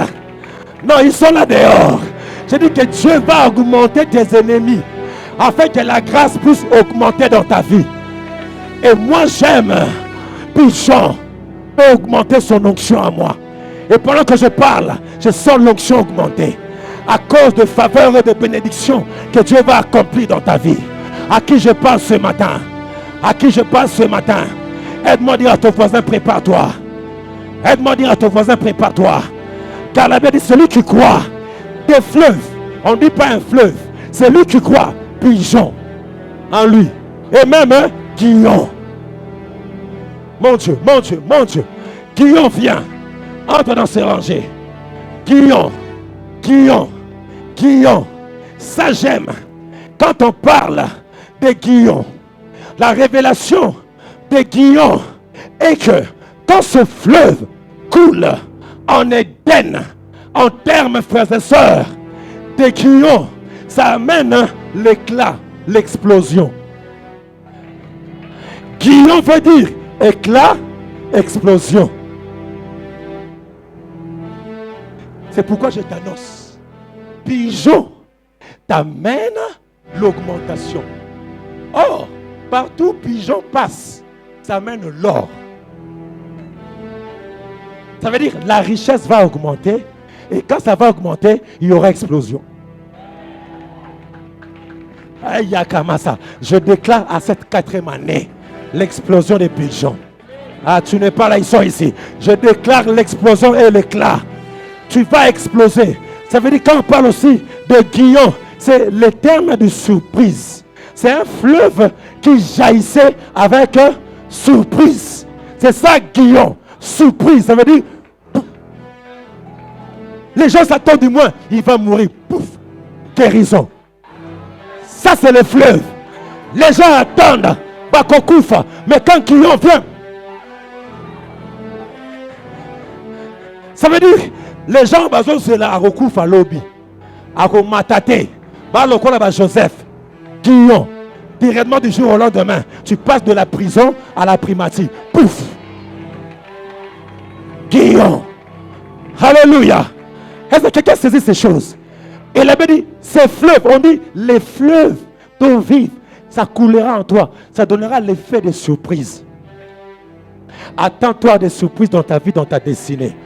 Non, ils sont là dehors. Je dis que Dieu va augmenter tes ennemis afin que la grâce puisse augmenter dans ta vie. Et moi j'aime Pigeon peut augmenter son onction à moi. Et pendant que je parle, je sens l'onction augmenter. À cause de faveurs et de bénédictions que Dieu va accomplir dans ta vie. À qui je parle ce matin? À qui je parle ce matin? Aide-moi à dire à ton voisin, prépare-toi. Aide-moi à dire à ton voisin, prépare-toi. Car la Bible dit, celui qui croit, des fleuves, on ne dit pas un fleuve, c'est lui qui croit, Pigeon en lui. Et même Guillaume. Mon Dieu, mon Dieu, mon Dieu. Guillaume vient, entre dans ses rangées. Guillaume, Guillaume, Guillaume. Ça j'aime. Quand on parle de Guillaume, la révélation de Guillaume est que quand ce fleuve coule en Éden, en termes frères et sœurs, de Guillaume, ça amène l'éclat, l'explosion. Guillaume veut dire éclat, explosion. C'est pourquoi je t'annonce, Pigeon t'amène l'augmentation. Or, partout Pigeon passe, ça amène l'or. Ça veut dire la richesse va augmenter. Et quand ça va augmenter, il y aura explosion. Aïe, Yakamasa. Je déclare à cette 4e année l'explosion des pigeons. Ah, tu n'es pas là, ils sont ici. Je déclare l'explosion et l'éclat. Tu vas exploser. Ça veut dire quand on parle aussi de Guillaume, c'est le terme de surprise. C'est un fleuve qui jaillissait avec surprise. C'est ça Guillaume. Surprise, ça veut dire les gens s'attendent du moins, il va mourir. Pouf, guérison. Ça c'est le fleuve. Les gens attendent Bakokoufa. Mais quand Guillaume vient, ça veut dire les gens basent sur la Arokoufa lobby. Aromatate. Balokola Joseph. Guillaume. Directement du jour au lendemain, tu passes de la prison à la primatie. Pouf. Guillaume. Alléluia. Est-ce que quelqu'un saisit ces choses? Et la Bible dit, ces fleuves, on dit les fleuves d'eau vive, ça coulera en toi. Ça donnera l'effet de surprise. Attends-toi des surprises dans ta vie, dans ta destinée.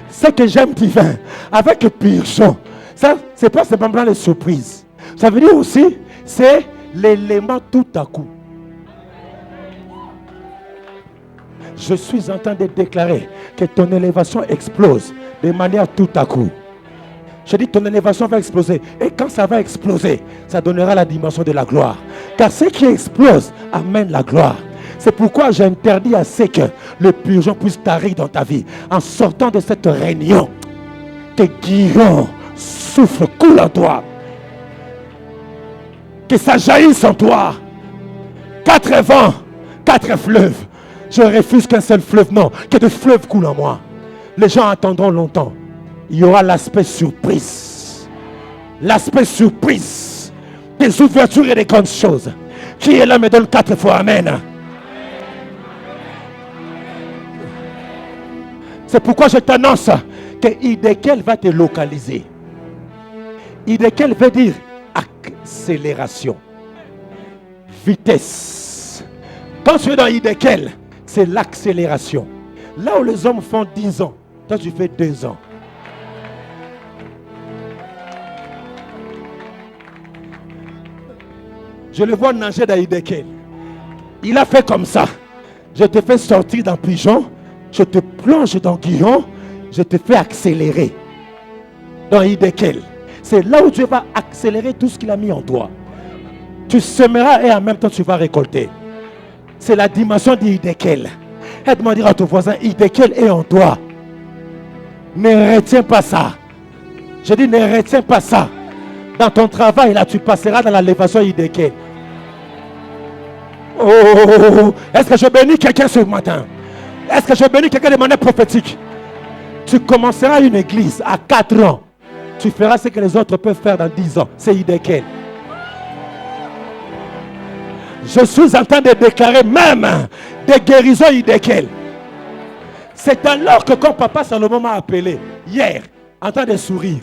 Ce que j'aime divin, avec Pigeon, ça, c'est pas simplement les surprises. Ça veut dire aussi, c'est l'élément tout à coup. Je suis en train de déclarer que ton élévation explose de manière tout à coup. Je dis ton élévation va exploser. Et quand ça va exploser, ça donnera la dimension de la gloire. Car ce qui explose amène la gloire. C'est pourquoi j'interdis à ce que le purgeon puisse tarir dans ta vie. En sortant de cette réunion, que Guillaume souffle, coule en toi. Que ça jaillisse en toi. 4 vents, 4 fleuves. Je refuse qu'un seul fleuve, non, que de fleuves coulent en moi. Les gens attendront longtemps. Il y aura l'aspect surprise. L'aspect surprise. Des ouvertures et des grandes choses. Qui est là me donne 4 fois amen. C'est pourquoi je t'annonce que Idékel va te localiser. Idékel veut dire accélération. Vitesse. Quand tu es dans Idékel, c'est l'accélération. Là où les hommes font 10 ans, toi tu fais 2 ans. Je le vois nager dans Idékel. Il a fait comme ça. Je te fais sortir d'un pigeon. Je te plonge dans Guillaume. Je te fais accélérer. Dans Idékel. C'est là où Dieu va accélérer tout ce qu'il a mis en toi. Tu semeras et en même temps tu vas récolter. C'est la dimension d'Idékel. Aide-moi à dire à ton voisin, Idékel est en toi. Ne retiens pas ça. Je dis, ne retiens pas ça. Dans ton travail, là, tu passeras dans la lévation Idékel. Oh, est-ce que je bénis quelqu'un ce matin? Est-ce que je bénis quelqu'un de manière prophétique? Tu commenceras une église à 4 ans. Tu feras ce que les autres peuvent faire dans 10 ans. C'est Idékel. Je suis en train de déclarer même des guérisons Idékel. C'est alors que quand Papa Salomon m'a appelé hier, en train de sourire,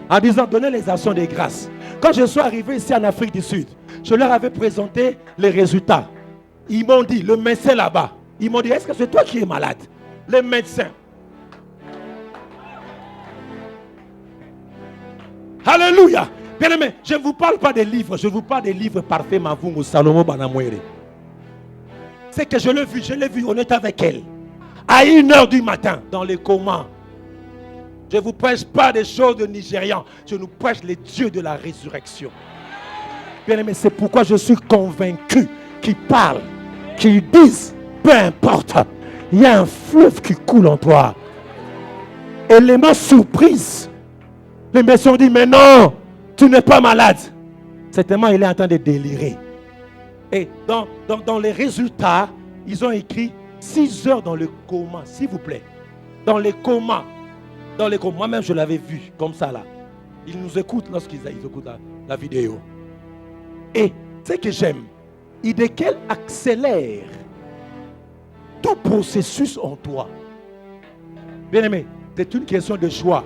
en disant donnez les actions de grâce. Quand je suis arrivé ici en Afrique du Sud, je leur avais présenté les résultats. Ils m'ont dit, le médecin là-bas, ils m'ont dit, est-ce que c'est toi qui es malade? Les médecins. Alléluia. Bien aimé, je ne vous parle pas des livres, je vous parle des livres parfaits, Mavungu, Salomon, Banamouere. C'est que je l'ai vu, on est avec elle. À 1h du matin, dans les comas. Je ne vous prêche pas des choses de Nigérians, je nous prêche les dieux de la résurrection. Bien aimé, c'est pourquoi je suis convaincu qu'ils parlent, qu'ils disent, peu importe, il y a un fleuve qui coule en toi. Élément surprise. Les médecins ont dit, mais non, tu n'es pas malade. Certainement, il est en train de délirer. Et dans les résultats, ils ont écrit 6 heures dans le coma, s'il vous plaît. Dans les comas. Dans les comas. Moi-même, je l'avais vu comme ça là. Ils nous écoutent lorsqu'ils écoutent la vidéo. Et ce que j'aime, Idékel accélère tout processus en toi. Bien aimé, c'est une question de choix.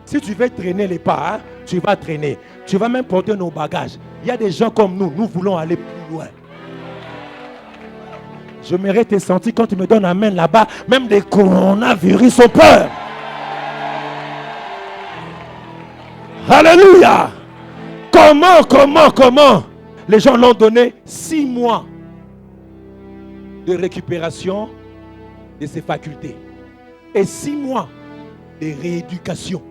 Si tu veux traîner les pas, hein, tu vas traîner. Tu vas même porter nos bagages. Il y a des gens comme nous voulons aller plus loin. Je m'aurais été senti quand tu me donnes la main là-bas, même des coronavirus ont peur. Alléluia. Comment les gens l'ont donné 6 mois de récupération de ses facultés et 6 mois de rééducation.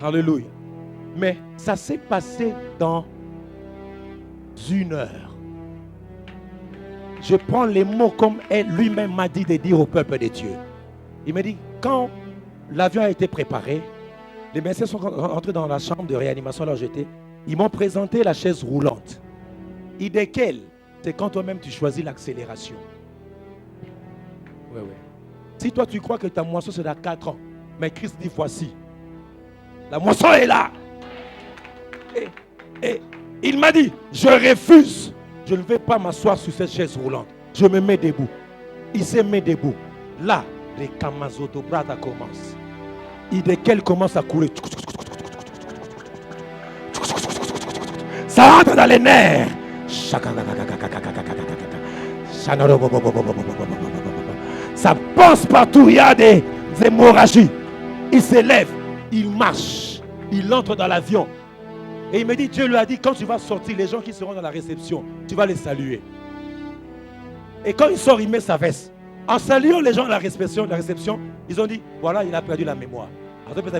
Alléluia. Mais ça s'est passé dans 1 heure. Je prends les mots comme lui-même m'a dit de dire au peuple de Dieu. Il m'a dit, quand l'avion a été préparé, les médecins sont entrés dans la chambre de réanimation là où j'étais. Ils m'ont présenté la chaise roulante. Idékel, c'est quand toi-même tu choisis l'accélération. Oui. Si toi tu crois que ta moisson c'est dans 4 ans, mais Christ dit voici. La moisson est là. Et il m'a dit, je refuse. Je ne vais pas m'asseoir sur cette chaise roulante. Je me mets debout. Il se met debout. Là, les Kamazoto Brata commencent. Idékel commence à courir. Ça rentre dans les nerfs. Ça passe partout. Il y a des hémorragies. Il s'élève. Il marche. Il entre dans l'avion. Et il me dit, Dieu lui a dit, quand tu vas sortir, les gens qui seront dans la réception, tu vas les saluer. Et quand il sort, il met sa veste. En saluant les gens à la réception, ils ont dit, voilà, il a perdu la mémoire. Au revoir,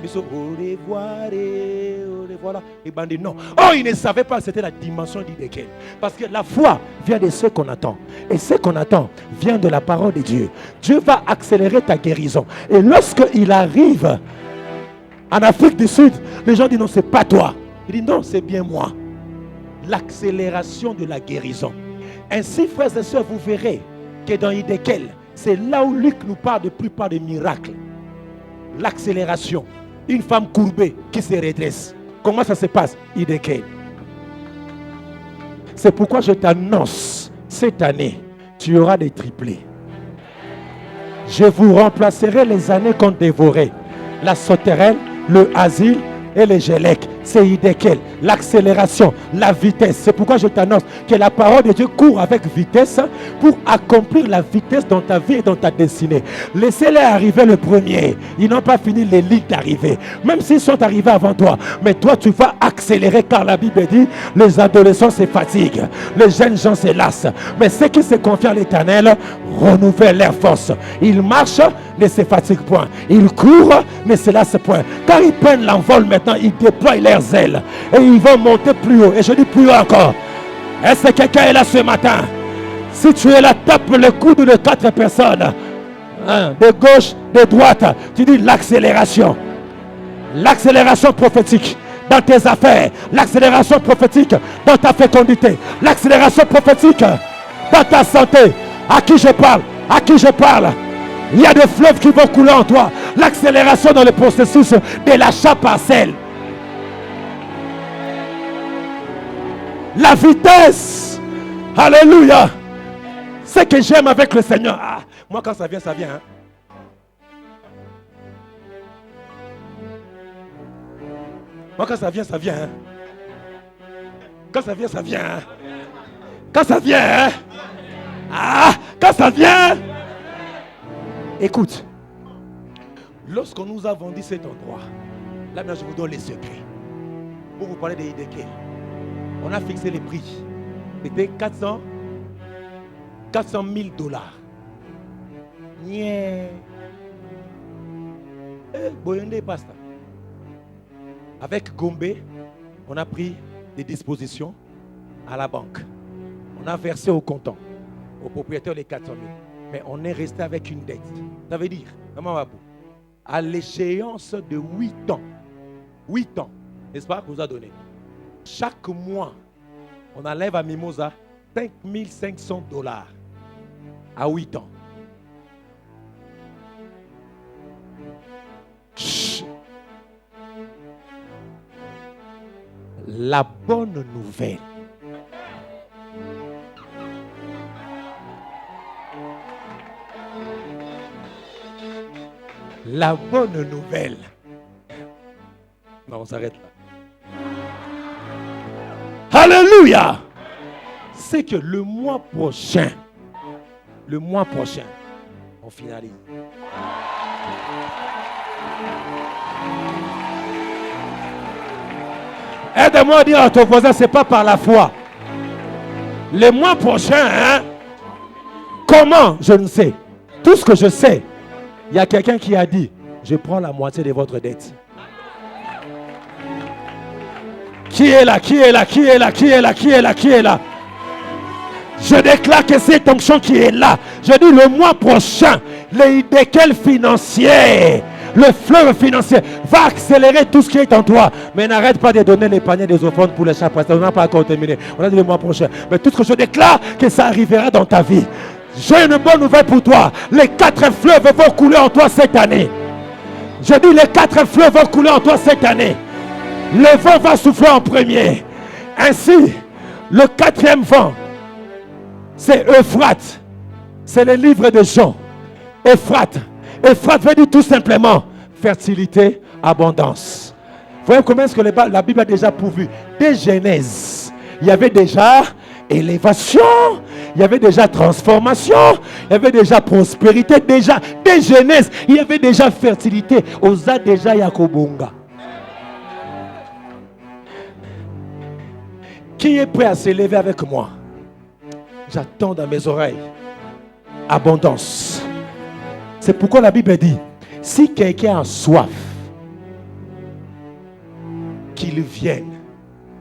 et bandit, non. Oh, ils ne savaient pas, c'était la dimension d'Idékel. Parce que la foi vient de ce qu'on attend. Et ce qu'on attend vient de la parole de Dieu. Dieu va accélérer ta guérison. Et lorsqu'il arrive en Afrique du Sud, les gens disent, non, c'est pas toi. Il dit, non, c'est bien moi. L'accélération de la guérison. Ainsi, frères et sœurs, vous verrez que dans Idékel, c'est là où Luc nous parle de plupart des miracles. L'accélération. Une femme courbée qui se redresse. Comment ça se passe? Idékel. C'est pourquoi je t'annonce, cette année, tu auras des triplés. Je vous remplacerai les années qu'on dévorait. La sauterelle, le asile et les gélèques. C'est Idékel. L'accélération, la vitesse. C'est pourquoi je t'annonce que la parole de Dieu court avec vitesse pour accomplir la vitesse dans ta vie et dans ta destinée. Laissez-les arriver le premier. Ils n'ont pas fini les lignes d'arrivée. Même s'ils sont arrivés avant toi. Mais toi, tu vas accélérer car la Bible dit les adolescents se fatiguent. Les jeunes gens se lassent. Mais ceux qui se confient à l'Éternel renouvellent leur force. Ils marchent, ne se fatiguent point. Ils courent, ne se lassent point. Car ils prennent l'envol maintenant, ils déploient leurs ailes. Et ils vont monter plus haut. Et je dis plus haut encore. Est-ce que quelqu'un est là ce matin? Si tu es là, tape le coude de 4 personnes. De gauche, de droite. Tu dis l'accélération. L'accélération prophétique dans tes affaires. L'accélération prophétique dans ta fécondité. L'accélération prophétique dans ta santé. À qui je parle? À qui je parle? Il y a des fleuves qui vont couler en toi. L'accélération dans le processus de l'achat parcelle. La vitesse. Alléluia. Ce que j'aime avec le Seigneur. Ah, moi quand ça vient, ça vient. Hein. Moi quand ça vient, ça vient. Hein. Quand ça vient, ça vient. Hein. Quand ça vient. Hein. Ah, quand ça vient. Écoute. Lorsqu'on nous a vendu cet endroit, là maintenant je vous donne les secrets. Pour vous parler de Idékel. On a fixé les prix. C'était 400 000 dollars. Boyonde pasta. Avec Gombe, on a pris des dispositions à la banque. On a versé au comptant, au propriétaire les 400 000. Mais on est resté avec une dette. Ça veut dire, à l'échéance de 8 ans, n'est-ce pas, qu'on nous a donné. Chaque mois, on enlève à Mimosa 5 500 dollars à 8 ans. Chut. La bonne nouvelle. La bonne nouvelle. Non, on s'arrête là. Alléluia. C'est que le mois prochain, on finalise. Aide-moi à dire à ton voisin, c'est pas par la foi. Le mois prochain, hein? Comment? Je ne sais. Tout ce que je sais, il y a quelqu'un qui a dit, je prends la moitié de votre dette. Qui est là? Qui est là? Qui est là? Qui est là? Qui est là? Qui est là? Je déclare que cette onction qui est là, je dis le mois prochain, l'Idékel financier, le fleuve financier va accélérer tout ce qui est en toi. Mais n'arrête pas de donner les paniers des offrandes pour les chats. On n'a pas encore terminé. On a dit le mois prochain. Mais tout ce que je déclare, que ça arrivera dans ta vie. J'ai une bonne nouvelle pour toi. Les 4 fleuves vont couler en toi cette année. Je dis les 4 fleuves vont couler en toi cette année. Le vent va souffler en premier. Ainsi, le 4e vent, c'est Euphrate. C'est le livre de Jean. Euphrate. Euphrate veut dire tout simplement fertilité, abondance. Vous voyez comment est-ce que la Bible a déjà pourvu. Dès Genèse, il y avait déjà élévation, il y avait déjà transformation, il y avait déjà prospérité. Déjà, dès Genèse, il y avait déjà fertilité. Osa déjà Yakobonga. Qui est prêt à s'élever avec moi? J'attends dans mes oreilles abondance, C'est pourquoi la Bible dit, si quelqu'un a soif, qu'il vienne.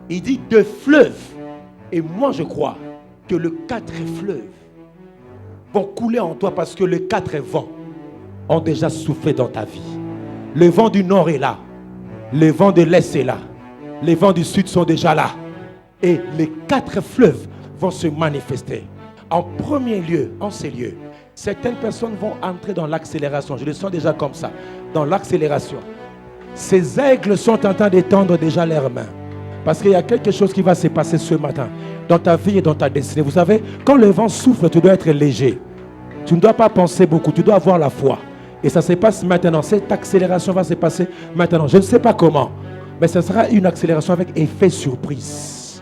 Il dit 2 fleuves. Et moi je crois que les 4 fleuves vont couler en toi parce que les 4 vents ont déjà soufflé dans ta vie. Le vent du nord est là. Le vent de l'est est là. Les vents du sud sont déjà là. Et les 4 fleuves vont se manifester. En premier lieu, en ces lieux, certaines personnes vont entrer dans l'accélération. Je le sens déjà comme ça. Dans l'accélération. Ces aigles sont en train d'étendre déjà leurs mains. Parce qu'il y a quelque chose qui va se passer ce matin. Dans ta vie et dans ta destinée. Vous savez, quand le vent souffle, tu dois être léger. Tu ne dois pas penser beaucoup. Tu dois avoir la foi. Et ça se passe maintenant. Cette accélération va se passer maintenant. Je ne sais pas comment. Mais ce sera une accélération avec effet surprise.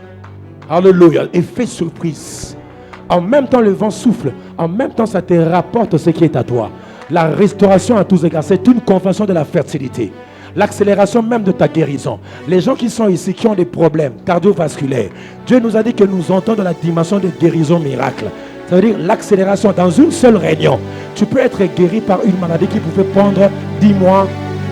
Alléluia. Effet surprise. En même temps, le vent souffle. En même temps, ça te rapporte ce qui est à toi. La restauration à tous égards, c'est une convention de la fertilité. L'accélération même de ta guérison. Les gens qui sont ici, qui ont des problèmes cardiovasculaires, Dieu nous a dit que nous entrons dans la dimension de guérison miracle. Ça veut dire l'accélération dans une seule réunion. Tu peux être guéri par une maladie qui pouvait prendre 10 mois,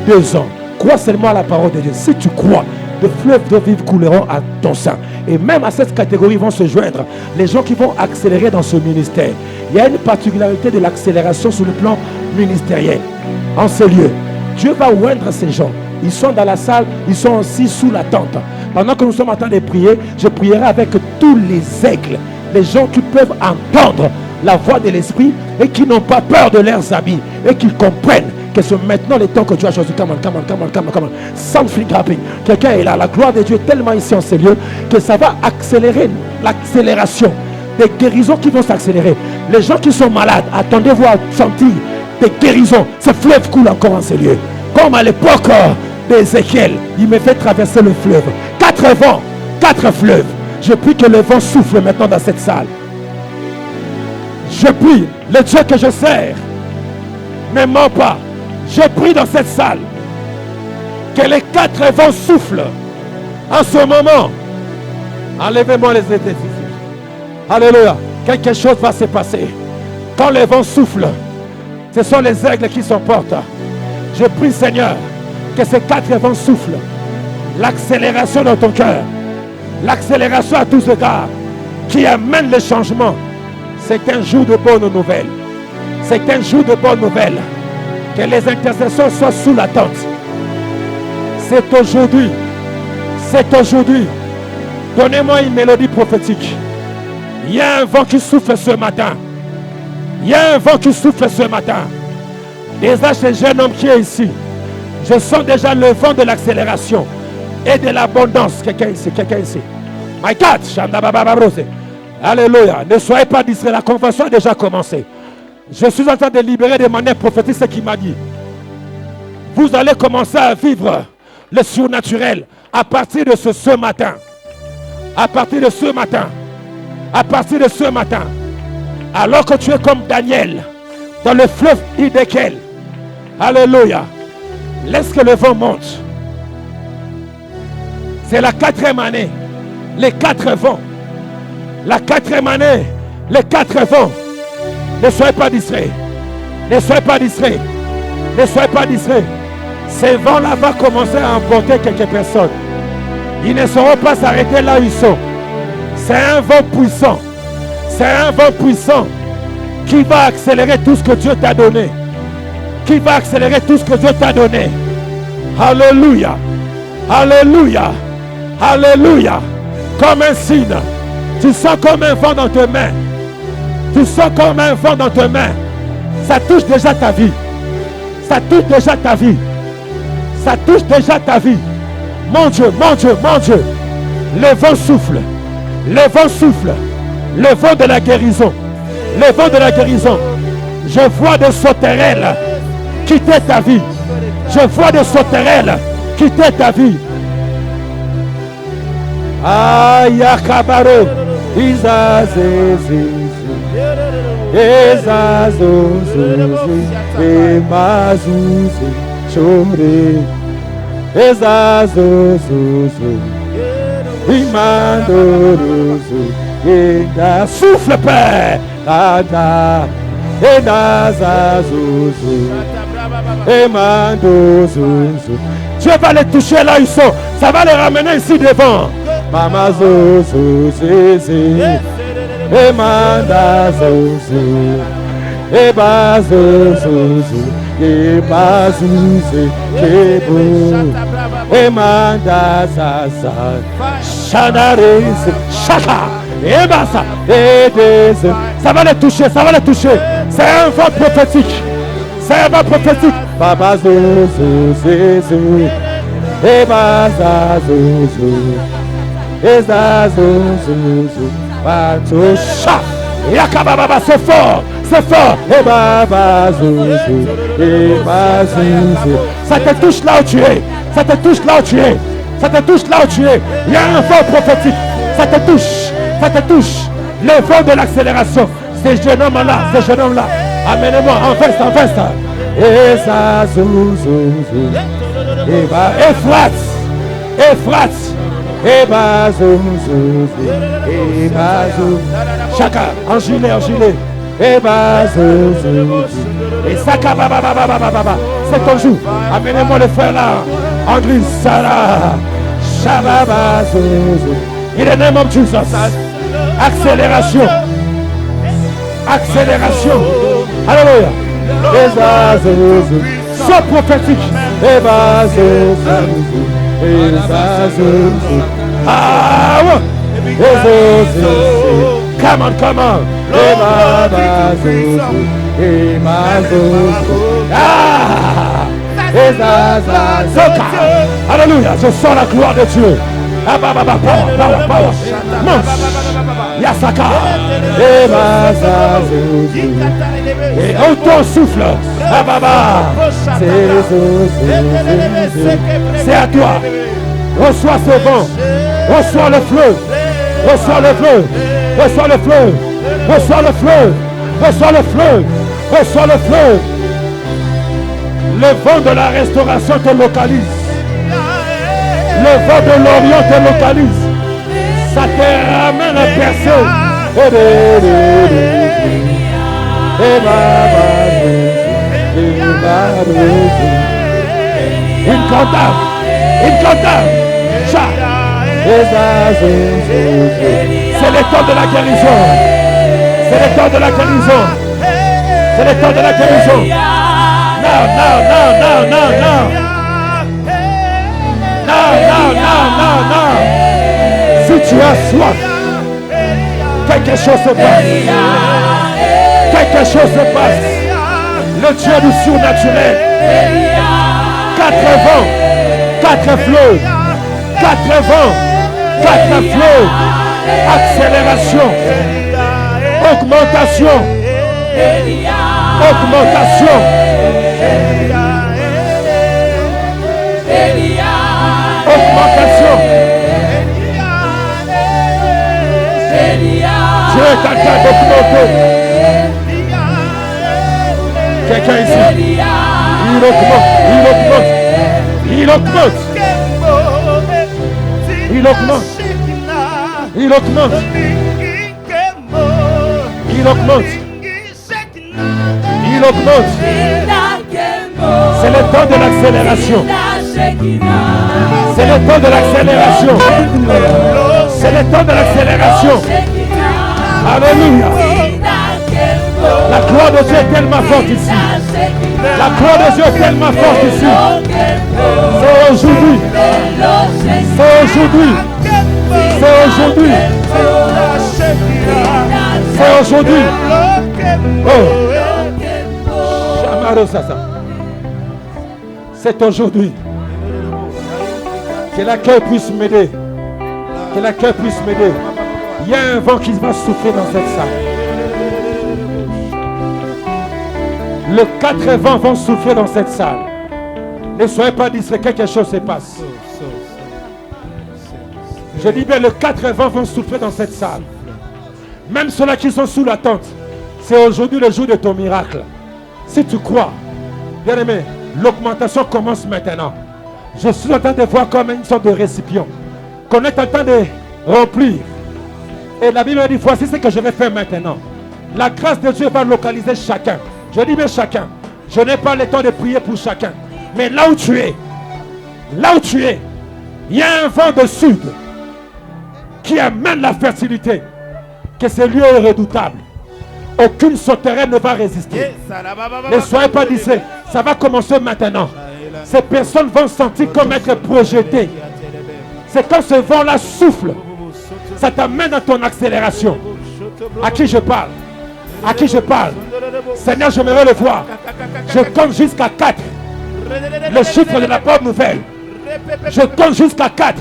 2 ans. Crois seulement à la parole de Dieu. Si tu crois, des fleuves d'eau vive couleront à ton sein. Et même à cette catégorie vont se joindre les gens qui vont accélérer dans ce ministère. Il y a une particularité de l'accélération sur le plan ministériel. En ce lieu, Dieu va oindre ces gens. Ils sont dans la salle, ils sont aussi sous la tente. Pendant que nous sommes en train de prier, je prierai avec tous les aigles, les gens qui peuvent entendre la voix de l'Esprit et qui n'ont pas peur de leurs habits et qui comprennent que c'est maintenant le temps que Dieu a choisi. Come on. Something happening. Quelqu'un est là. La gloire de Dieu est tellement ici en ces lieux que ça va accélérer l'accélération. Des guérisons qui vont s'accélérer. Les gens qui sont malades, attendez-vous à sentir des guérisons. Ce fleuve coule encore en ces lieux. Comme à l'époque d'Ézéchiel, il me fait traverser le fleuve. 4 vents, 4 fleuves. Je prie que le vent souffle maintenant dans cette salle. Je prie, le Dieu que je sers ne ment pas. Je prie dans cette salle que les 4 vents soufflent en ce moment. Enlevez-moi les étés. Alléluia. Quelque chose va se passer. Quand le vent souffle, ce sont les aigles qui s'emportent. Je prie, Seigneur, que ces 4 vents soufflent. L'accélération dans ton cœur. L'accélération à tous égards qui amène le changement. C'est un jour de bonnes nouvelles. C'est un jour de bonnes nouvelles. Que les intercessions soient sous la tente. C'est aujourd'hui. C'est aujourd'hui. Donnez-moi une mélodie prophétique. Il y a un vent qui souffle ce matin. Il y a un vent qui souffle ce matin. Déjà ce jeune homme qui est ici. Je sens déjà le vent de l'accélération et de l'abondance. Quelqu'un ici, quelqu'un ici. My God. Alléluia. Ne soyez pas distraits. La convention a déjà commencé. Je suis en train de libérer de manière prophétique ce qu'il m'a dit. Vous allez commencer à vivre le surnaturel à partir de ce matin. À partir de ce matin. À partir de ce matin. Alors que tu es comme Daniel dans le fleuve Hiddekel. Alléluia. Laisse que le vent monte. C'est la 4e année. Les 4 vents. La 4e année. Les 4 vents. Ne soyez pas distraits. Ne soyez pas distraits. Ne soyez pas distraits. Ces vents-là vont commencer à emporter quelques personnes. Ils ne sauront pas s'arrêter là où ils sont. C'est un vent puissant. C'est un vent puissant qui va accélérer tout ce que Dieu t'a donné. Qui va accélérer tout ce que Dieu t'a donné. Alléluia. Alléluia. Alléluia. Comme un signe. Tu sens comme un vent dans tes mains. Tu sens comme un vent dans tes mains. Ça touche déjà ta vie. Ça touche déjà ta vie. Ça touche déjà ta vie. Mon Dieu, mon Dieu, mon Dieu. Le vent souffle. Le vent souffle. Le vent de la guérison. Le vent de la guérison. Je vois des sauterelles quitter ta vie. Je vois des sauterelles quitter ta vie. Aïe, Kabaro. Izazezi. Ezazozozi. Emazuzi. Chore. Ezazozozi. Imandorozo. Souffle, Père. Ada. Et Nazazozo. Et Mandozozo. Dieu va les toucher là où ils sont. Ça va les ramener ici devant. Mama Zozo Zézé. Et Mandazozo. Et Bazozo. Et Bazouze. Et Bou. Et Mandazaza. Chanaris. Chaka. Et Bassa. Et Dez. Ça va les toucher, ça va les toucher. C'est un vent prophétique. C'est un vent prophétique. Baba Zozo Zézé. Et Bazazozo. Et Zazozo. Batosha. Yakababa, c'est fort. C'est fort. Et Baba Zozo. Et Bazozo. Ça te touche là où tu es. Ça te touche là où tu es. Ça te touche là où tu es. Il y a un vent prophétique. Ça te touche. Ça te touche. Le vent de l'accélération. Ces jeunes hommes-là. Ces jeunes hommes-là. Amenez-moi en veste, en veste. Et ça, et bah, Euphrate, et bah, et bah, chacun, en gilet, et bah, et Saka, c'est ton jour. Amenez-moi le frère là, André, Sarah, Shababa, in the name of Jesus. Accélération. Alléluia. So prophétique. Ah ouais. Come on. Alléluia. Je sens la gloire de Dieu. Power. Yasaka. Et autant souffle. C'est à toi. Reçois ce vent. Reçois le fleuve. Le vent de la restauration te localise. Le vent de l'Orient te localise. Ça te ramène à personne. Une cantate. C'est le temps de la guérison. Non. Si tu as soif, quelque chose se passe. Le Dieu du surnaturel. 4 vents, 4 fleuves. Accélération. Augmentation. Dieu est en train d'augmenter. Quelqu'un ici. Il augmente. C'est le temps de l'accélération. Alléluia. La gloire de Dieu est tellement forte ici. C'est aujourd'hui. C'est aujourd'hui. Que la cœur puisse m'aider. Il y a un vent qui va souffler dans cette salle. Les 4 vents vont souffler dans cette salle. Ne soyez pas distraits, quelque chose se passe. Je dis bien, les 4 vents vont souffler dans cette salle. Même ceux-là qui sont sous la tente. C'est aujourd'hui le jour de ton miracle. Si tu crois, bien aimé, l'augmentation commence maintenant. Je suis en train de voir comme une sorte de récipient qu'on est en train de remplir. Et la Bible dit, voici ce que je vais faire maintenant. La grâce de Dieu va localiser chacun. Je dis bien chacun. Je n'ai pas le temps de prier pour chacun. Mais là où tu es, il y a un vent de sud qui amène la fertilité. Que ce lieu est redoutable. Aucune sauterelle ne va résister. Ne soyez pas d'ici. Ça va commencer maintenant. Ces personnes vont sentir comme être projetées. C'est quand ce vent-là souffle. Ça t'amène à ton accélération. À qui je parle? À qui je parle? Seigneur, je me veux le voir. Je compte jusqu'à 4. Le chiffre de la bonne nouvelle. Je compte jusqu'à 4.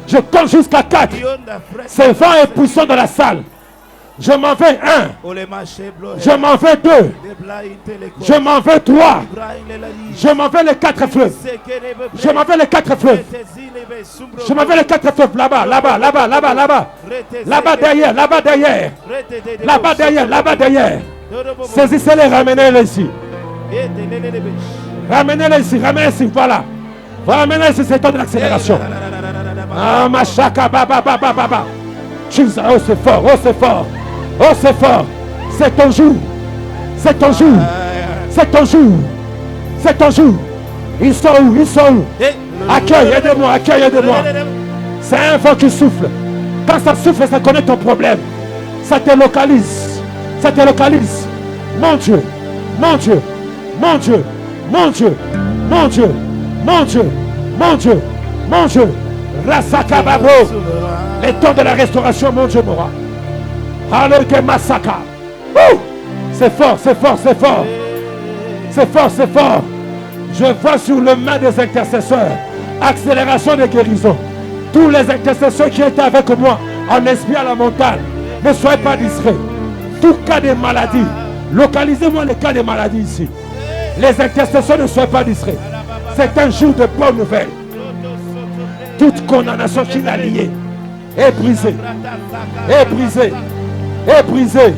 Je compte jusqu'à 4. Ce vent est puissant dans la salle. Je m'en vais 1. Je m'en vais 2. Je m'en vais 3. Je m'en vais les 4 fleuves. Je m'en vais les 4 fleuves. Je m'en vais les 4 fleuves. Là-bas, là-bas, là-bas, là-bas, là-bas. Là-bas derrière, là-bas derrière. Là-bas derrière, là-bas derrière. Saisissez-les, ramenez-les ici. Ramenez-les ici, ramenez-les ici, voilà. Ramenez-les ici, c'est le temps de l'accélération. Ah, machaka, baba, baba, baba. Oh, c'est fort, oh, c'est fort. Oh, c'est fort. C'est ton jour. C'est ton jour. C'est ton jour. C'est ton jour. Ils sont où? Ils sont où? Accueille, aidez-moi, accueille, aidez-moi. C'est un vent qui souffle. Quand ça souffle, ça connaît ton problème. Ça te localise. Ça te localise. Mon Dieu. Mon Dieu. Mon Dieu. Mon Dieu. Mon Dieu. Mon Dieu. Mon Dieu. Mon Dieu. Rasakababo. Les temps de la restauration, mon Dieu, Mora. Alléluia, Massaka. C'est fort, c'est fort, c'est fort. C'est fort, c'est fort. Je vois sur le main des intercesseurs accélération de guérison. Tous les intercesseurs qui étaient avec moi en esprit à la montagne, ne soyez pas discrets. Tout cas de maladie, localisez-moi les cas de maladie ici. Les intercesseurs, ne soyez pas discrets. C'est un jour de bonne nouvelle. Toute condamnation qui l'a liée est brisée. Est brisée. Est brisée.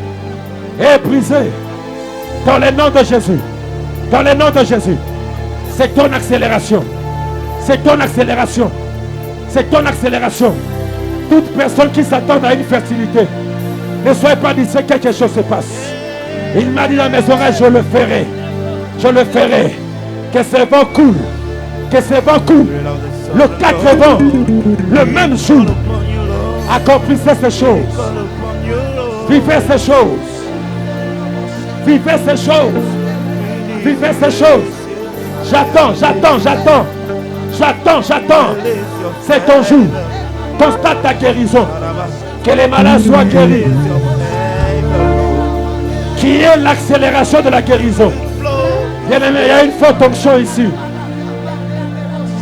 Est brisée. Dans le nom de Jésus. Dans le nom de Jésus. C'est ton accélération. C'est ton accélération. C'est ton accélération. Toute personne qui s'attend à une fertilité, ne soyez pas dit que quelque chose se passe. Il m'a dit dans mes oreilles, je le ferai. Je le ferai. Que ce vent coule. Que ce vent coule. Le 4 vent, le même jour, accomplissez ces choses. Vivez ces choses. Vivez ces choses. Vivez ces choses. J'attends, j'attends, j'attends. J'attends, j'attends. C'est ton jour. Constate ta guérison. Que les malades soient guéris. Qui est l'accélération de la guérison? Bien-aimé, il y a une forte onction ici.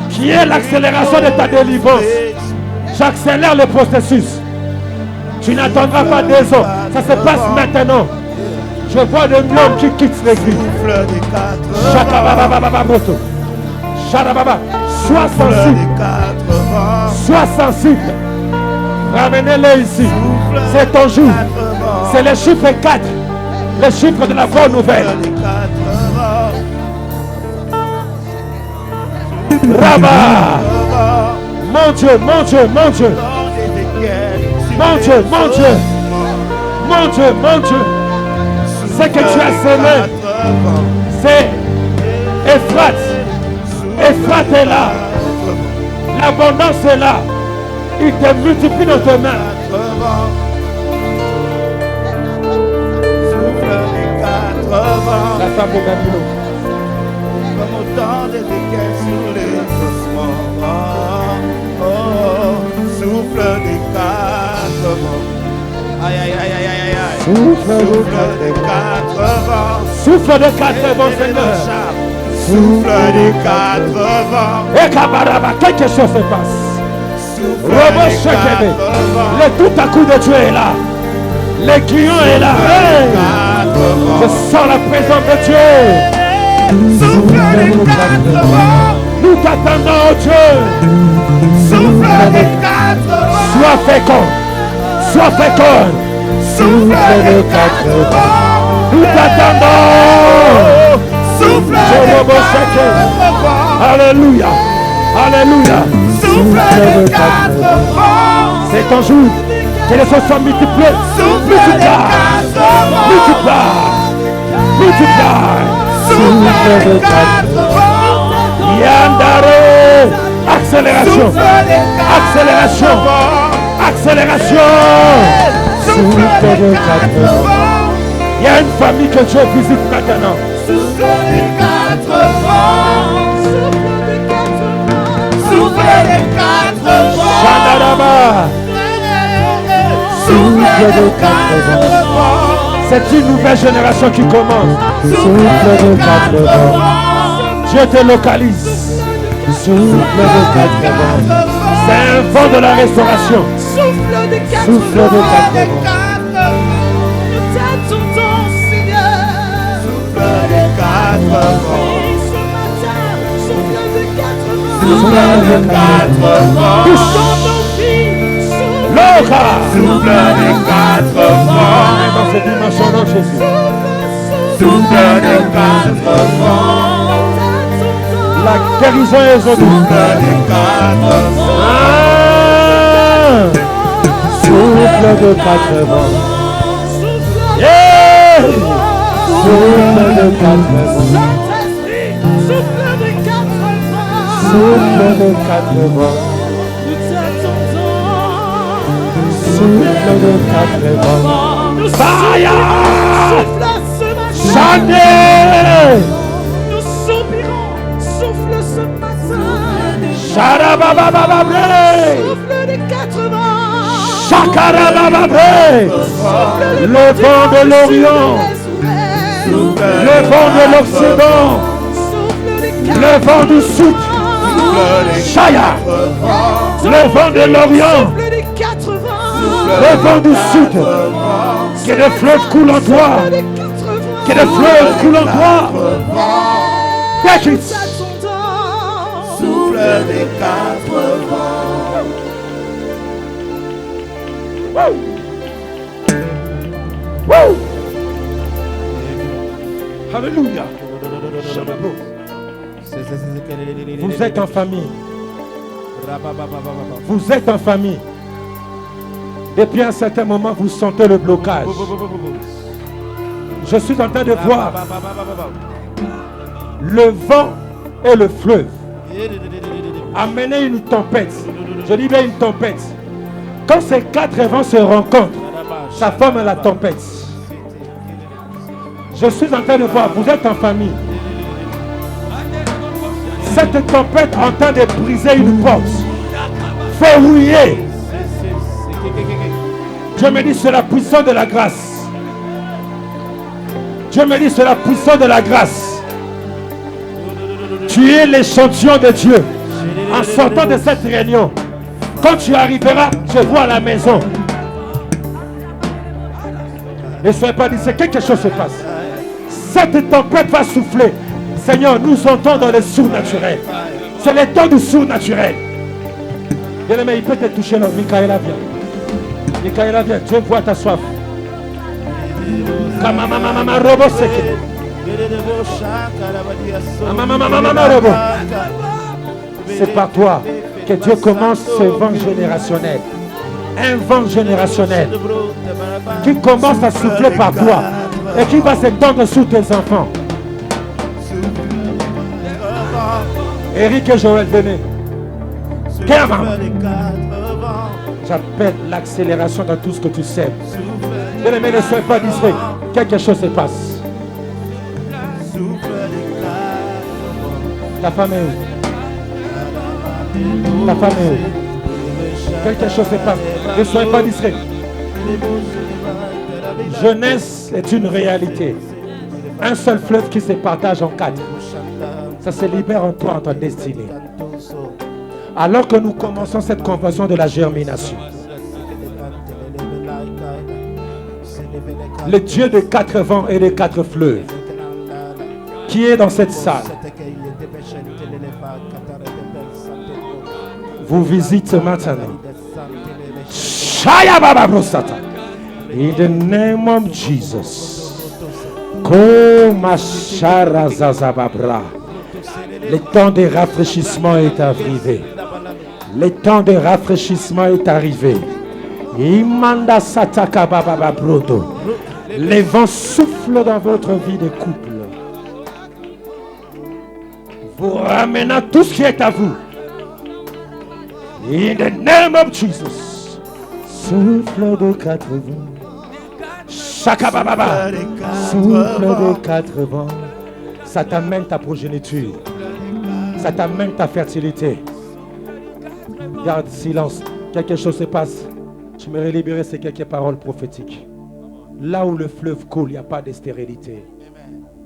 Qui est l'accélération de ta délivrance? J'accélère le processus. Tu n'attendras pas 2 ans. Ça se passe maintenant. Je vois des hommes qui quittent l'église. Sois sensible. Sois sensible. Ramenez-les ici. C'est ton jour. C'est le chiffre 4. Le chiffre de la bonne nouvelle. Rabat. Mon Dieu, mon Dieu, mon Dieu. Mon Dieu, mon Dieu. Mon Dieu, mon Dieu. Ce que tu as semé, c'est Euphrate. Euphrate est là. L'abondance est là. Il te multiplie dans tes mains. La femme de Babylone. Comme autant de écailles sur les ossements. Souffle des 4 vents. Aïe, aïe, aïe, aïe, aïe, aïe. Souffle des 4 vents. Souffle des 4 vents, Seigneur. Souffle des 4 vents. Et Kabaraba, quelque chose se passe. Souffle des 4 vents. Le tout à coup de Dieu est là. Le client est là. Hey. Je sens la présence de Dieu. Souffle des 4 vents. Nous t'attendons, oh Dieu. Souffle des 4 vents. Sois fécond. Sois fécond. Souffle des 4 vents. Nous t'attendons. Souffle des 4 vents. Alléluia. Alléluia. Souffle des 4 vents. C'est ton jour. Que les choses soient multipliées. Souffle des 4 vents. Souffle de 4 vents. Yandare. Accélération. Accélération. Accélération. Souffle de 4 vents. Il y a une famille que Dieu visite maintenant. Souffle des 4 vents. Souffle des 4 vents. Chandaraba. Souffle de 4 vents. C'est une nouvelle génération qui commence. Souffle de 4 vents. Dieu te localise. Souffle de 4 vents. C'est un vent de la restauration. Souffle de 4 vents. Souffle de 4 vents. Nous t'attendons, Seigneur. Souffle de 4 vents. Ce matin, souffle de 4 vents. Souffle de 4 vents. Dans nos vies. Loca. Souffle de 4 vents. Dans cette dimension, non, Jésus. Souffle de 4 vents. La guérison est aujourd'hui. Souffle de 4 vents. Souffle de 4 vents. Yeah. Souffle de 4 vents. Souffle de 4 vents. Souffle de 4 vents. Fire! Chantez! Nous soupirons, souffle ce matin. Charababababré! Souffle des 4 vents. Chakarabababré! Le vent de l'Orient, le vent de l'Occident, le vent du Sud, Chaya, le vent de l'Orient, le vent du Sud, que les fleuves coulent en toi, que les fleuves coulent en toi. Take it. Souffle des 4 vents. Woo. Woo. Alléluia. Vous êtes en famille. Vous êtes en famille. Depuis un certain moment, vous sentez le blocage. Je suis en train de voir le vent et le fleuve amener une tempête. Je dis bien une tempête. Quand ces 4 vents se rencontrent, ça forme la tempête. Je suis en train de voir, vous êtes en famille. Cette tempête est en train de briser une porte. Verrouillée. Dieu me dit, c'est la puissance de la grâce. Dieu me dit, c'est la puissance de la grâce. Tu es l'échantillon de Dieu. En sortant de cette réunion, quand tu arriveras, je vois à la maison. Ne soyez pas dit, c'est quelque chose se passe. Cette tempête va souffler. Seigneur, nous entrons dans le surnaturel. C'est le temps du surnaturel. Bien-aimé, il peut te toucher là. Michaela, viens. Michaela, viens. Dieu voit ta soif. C'est par toi que Dieu commence ce vent générationnel. Un vent générationnel qui commence à souffler par toi et qui va s'étendre sur tes enfants. Eric et Joël, venez. J'appelle l'accélération dans tout ce que tu sais. Bien-aimé, ne sois pas distrait. Quelque chose se passe. Ta femme est où? Ta femme est où? Quelque chose se passe. Ne soyez pas distrait. Jeunesse est une réalité. Un seul fleuve qui se partage en 4. Ça se libère en toi, en ta destinée. Alors que nous commençons cette conversion de la germination, le Dieu des 4 vents et des 4 fleuves qui est dans cette salle vous visite maintenant. In the name of Jesus. Le temps de rafraîchissement est arrivé. Le temps de rafraîchissement est arrivé. Imanda sataka baba brodo. Les vents soufflent dans votre vie de couple, vous ramenant tout ce qui est à vous. In the name of Jesus. Souffle de 4 vents. Shakababa. Souffle de 4 vents. Ça t'amène ta progéniture. Ça t'amène ta fertilité. Garde silence. Quelque chose se passe. Je me libérer ces quelques paroles prophétiques. Là où le fleuve coule, il n'y a pas de stérilité.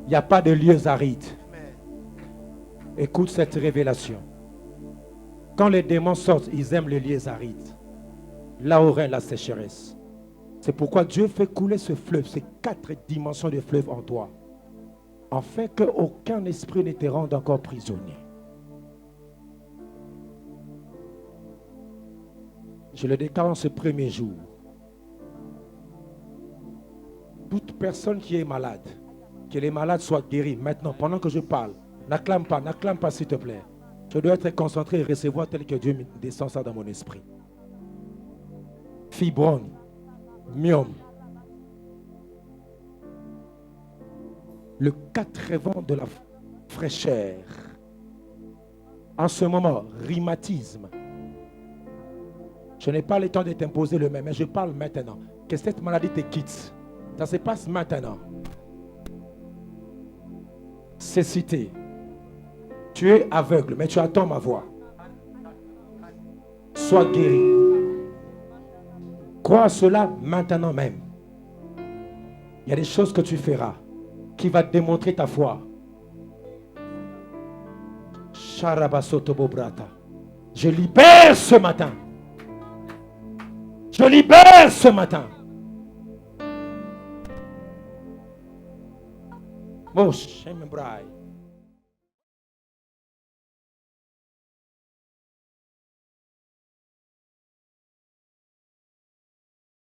Il n'y a pas de lieux arides. Écoute cette révélation. Quand les démons sortent, ils aiment les lieux arides. Là où règne la sécheresse. C'est pourquoi Dieu fait couler ce fleuve, ces 4 dimensions de fleuve en toi, afin qu'aucun esprit ne te rende encore prisonnier. Je le déclare en ce premier jour. Toute personne qui est malade, que les malades soient guéris maintenant, pendant que je parle. N'acclame pas s'il te plaît. Je dois être concentré et recevoir tel que Dieu me descend ça dans mon esprit. Fibrome, myome. Le 4 vents de la fraîcheur. En ce moment, rhumatisme. Je n'ai pas le temps de t'imposer le même, mais je parle maintenant. Que cette maladie te quitte. Ça se passe maintenant. Cécité. Tu es aveugle, mais tu attends ma voix. Sois guéri. Crois à cela maintenant même. Il y a des choses que tu feras qui va démontrer ta foi. Sharabasotobobrata. Je libère ce matin. Je libère ce matin. Oh, Shemebrai.